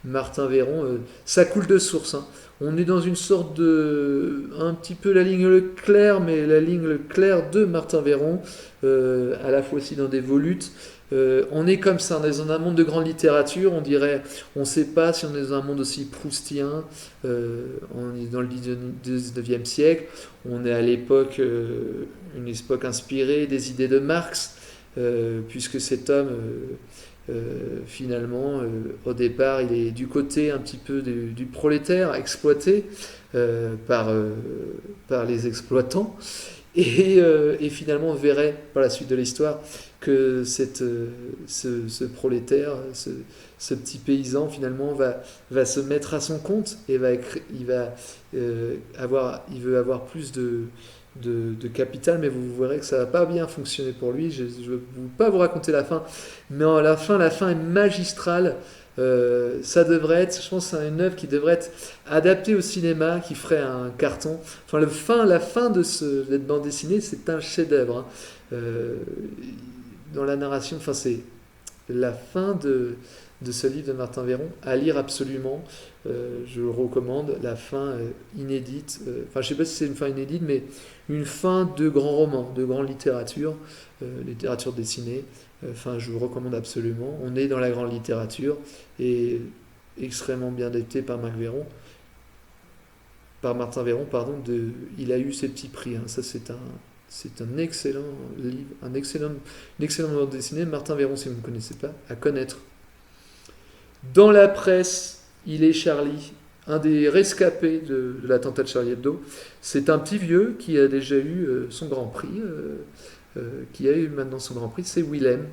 Martin Véron, ça coule de source. On est dans une sorte un petit peu la ligne Leclerc, mais la ligne Leclerc de Martin Véron, à la fois aussi dans des volutes. On est comme ça, on est dans un monde de grande littérature, on ne sait pas si on est dans un monde aussi proustien, on est dans le 19e siècle, on est à l'époque, une époque inspirée des idées de Marx, puisque cet homme, finalement, au départ, il est du côté un petit peu du prolétaire, exploité par les exploitants, et finalement on verrait par la suite de l'histoire que ce prolétaire, ce petit paysan finalement va se mettre à son compte et il veut avoir plus de capital, mais vous verrez que ça va pas bien fonctionner pour lui. Je ne veux pas vous raconter la fin, mais la fin est magistrale. Ça devrait être, je pense, une œuvre qui devrait être adaptée au cinéma, qui ferait un carton. Enfin, la fin de cette bande dessinée, c'est un chef-d'œuvre. Dans la narration, enfin, c'est la fin de ce livre de Martin Véron, à lire absolument. Je le recommande. La fin inédite. Enfin, je ne sais pas si c'est une fin inédite, mais une fin de grand roman, de grande littérature dessinée. Enfin, je vous recommande absolument. On est dans la grande littérature et extrêmement bien adapté par Martin Véron, pardon. Il a eu ses petits prix. Ça, c'est un excellent livre, une excellente bande dessinée. Martin Véron, si vous ne connaissez pas, à connaître. Dans la presse, il est Charlie, un des rescapés de l'attentat de Charlie Hebdo. C'est un petit vieux qui a déjà eu son Grand Prix. Qui a eu maintenant son Grand Prix, c'est Willem.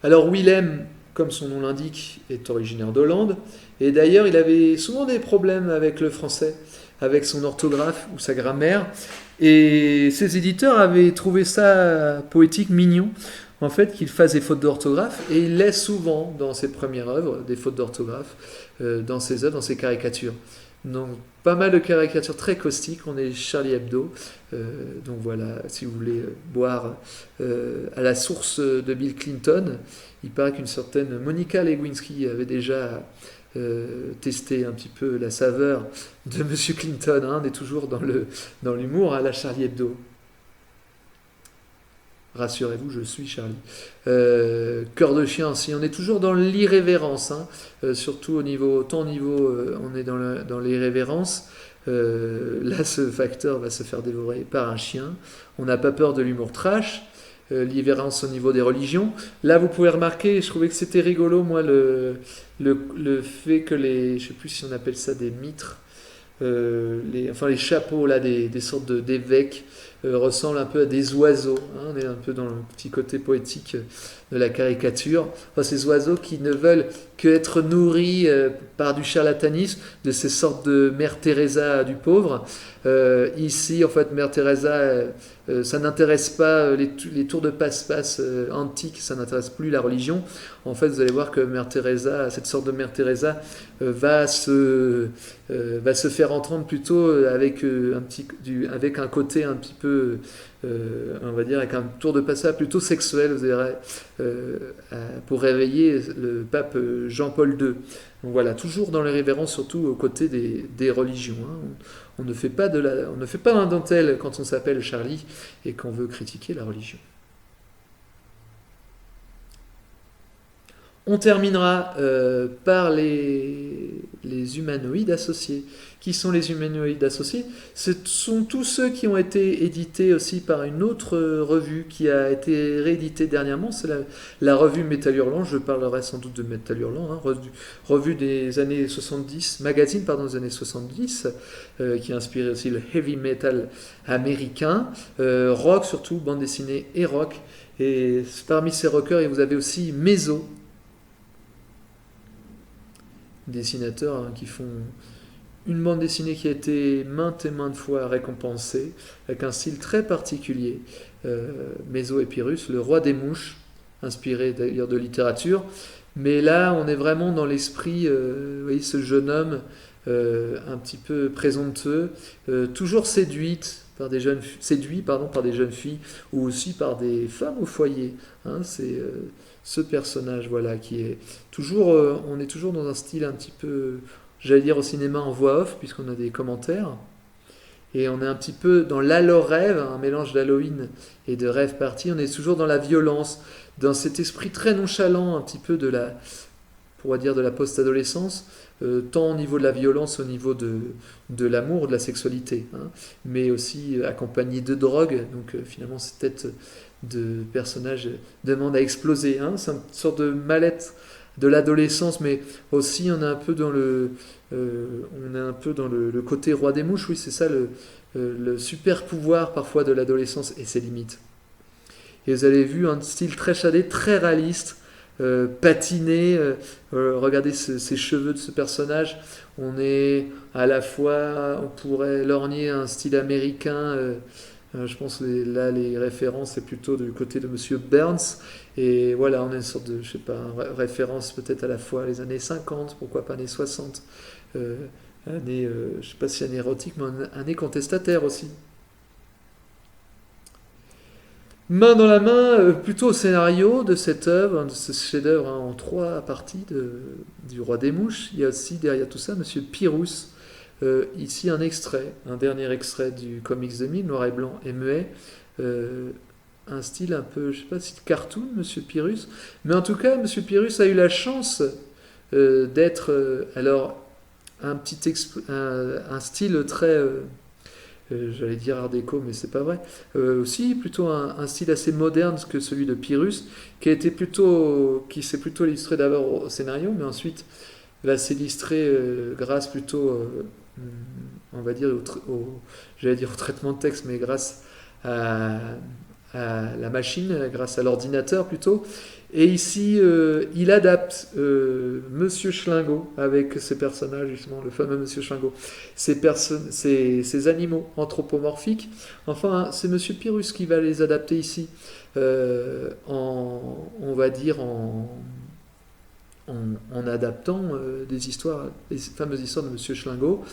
Alors Willem, comme son nom l'indique, est originaire d'Hollande, et d'ailleurs il avait souvent des problèmes avec le français, avec son orthographe ou sa grammaire, et ses éditeurs avaient trouvé ça poétique, mignon, en fait, qu'il fasse des fautes d'orthographe, et il laisse souvent dans ses premières œuvres des fautes d'orthographe, dans ses œuvres, dans ses caricatures. Donc, pas mal de caricatures très caustiques. On est Charlie Hebdo. Donc voilà, si vous voulez boire à la source de Bill Clinton, il paraît qu'une certaine Monica Lewinsky avait déjà testé un petit peu la saveur de Monsieur Clinton. On est toujours dans l'humour à la Charlie Hebdo. Rassurez-vous, je suis Charlie. Cœur de chien, si on est toujours dans l'irrévérence, surtout on est dans l'irrévérence. Là, ce facteur va se faire dévorer par un chien. On n'a pas peur de l'humour trash. L'irrévérence au niveau des religions. Là, vous pouvez remarquer, je trouvais que c'était rigolo, moi, le fait que je sais plus si on appelle ça des mitres, les chapeaux là, des sortes d'évêques ressemblent un peu à des oiseaux. On est un peu dans le petit côté poétique de la caricature. Enfin, ces oiseaux qui ne veulent qu'être nourris par du charlatanisme, de ces sortes de Mère Teresa du pauvre. Ici, en fait, Mère Teresa, ça n'intéresse pas les tours de passe-passe antiques, ça n'intéresse plus la religion. En fait, vous allez voir que Mère Teresa, cette sorte de Mère Teresa, va se faire entendre plutôt avec un côté un petit peu, on va dire, avec un tour de passe-passe plutôt sexuel, vous verrez, pour réveiller le pape Jean-Paul II. Donc voilà, toujours dans les révérences, surtout aux côtés des religions. On ne fait pas un dentelle quand on s'appelle Charlie et qu'on veut critiquer la religion. On terminera par les humanoïdes associés. Qui sont les humanoïdes associés? Ce sont tous ceux qui ont été édités aussi par une autre revue qui a été rééditée dernièrement. C'est la revue Métal Hurlant. Je parlerai sans doute de Métal Hurlant, revue des années 70, magazine des années 70, qui a inspiré aussi le heavy metal américain, rock surtout, bande dessinée et rock. Et parmi ces rockers, vous avez aussi Meso. dessinateurs qui font une bande dessinée qui a été maintes et maintes fois récompensée, avec un style très particulier. Mézo et Pyrrhus, le roi des mouches, inspiré d'ailleurs de littérature. Mais là, on est vraiment dans l'esprit, vous voyez, ce jeune homme un petit peu présomptueux, toujours séduit par des jeunes filles ou aussi par des femmes au foyer. Hein, c'est ce personnage, voilà, qui est toujours, on est toujours dans un style un petit peu, j'allais dire au cinéma en voix off, puisqu'on a des commentaires. Et on est un petit peu dans l'alors rêve, un mélange d'Halloween et de rêve party. On est toujours dans la violence, dans cet esprit très nonchalant, un petit peu pourrait dire de la post-adolescence, tant au niveau de la violence, au niveau de l'amour, de la sexualité, hein, mais aussi accompagné de drogue. Donc finalement, cette tête de personnage demande à exploser. Hein. C'est une sorte de mal-être de l'adolescence, mais aussi on est un peu dans le côté roi des mouches. Oui, c'est ça le super pouvoir parfois de l'adolescence et ses limites. Et vous avez vu un style très shadé, très réaliste, patiné. Regardez ces cheveux de ce personnage. On est à la fois, on pourrait lorgner un style américain. Je pense que là, les références, c'est plutôt du côté de Monsieur Burns. Et voilà, on a une sorte de, je sais pas, référence peut-être à la fois les années 50, pourquoi pas années 60. Année, je sais pas si année érotique, mais année contestataire aussi. Main dans la main, plutôt au scénario de cette œuvre, de ce chef-d'œuvre en 3 parties du Roi des Mouches. Il y a aussi derrière tout ça Monsieur Pyrrhus. Ici un dernier extrait du Comics 2000, noir et blanc et muet. Un style un peu, je sais pas si cartoon, Monsieur Pyrrhus. Mais en tout cas, Monsieur Pyrrhus a eu la chance d'être, alors, un style très j'allais dire art déco, mais c'est pas vrai. Aussi, plutôt un style assez moderne que celui de Pyrrhus, qui s'est plutôt illustré d'abord au scénario, mais ensuite va s'illustrer grâce plutôt, on va dire, j'allais dire au traitement de texte, mais grâce à, la machine, grâce à l'ordinateur plutôt. Et ici, il adapte Monsieur Schlingo avec ses personnages, justement, le fameux Monsieur Schlingo, ces animaux anthropomorphiques. Enfin, c'est Monsieur Pyrrhus qui va les adapter ici, on va dire, en adaptant des fameuses histoires de Monsieur Schlingo.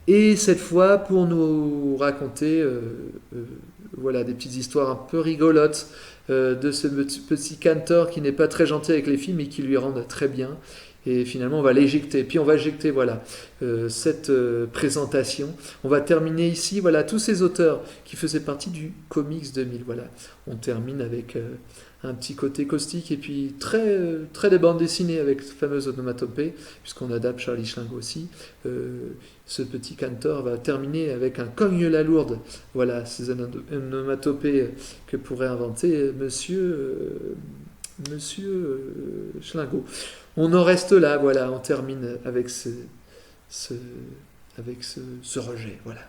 Et cette fois, pour nous raconter voilà, des petites histoires un peu rigolotes de ce petit cantor qui n'est pas très gentil avec les filles, mais qui lui rendent très bien. Et finalement, on va l'éjecter. Puis on va éjecter voilà, cette présentation. On va terminer ici, voilà, tous ces auteurs qui faisaient partie du Comics 2000. Voilà. On termine avec un petit côté caustique et puis très, très des bandes dessinées avec cette fameuse onomatopée, puisqu'on adapte Charlie Schlingo aussi. Ce petit cantor va terminer avec un cogne-la-lourde. Voilà, ces onomatopées que pourrait inventer Monsieur Schlingo. On en reste là, voilà, on termine avec ce rejet, voilà.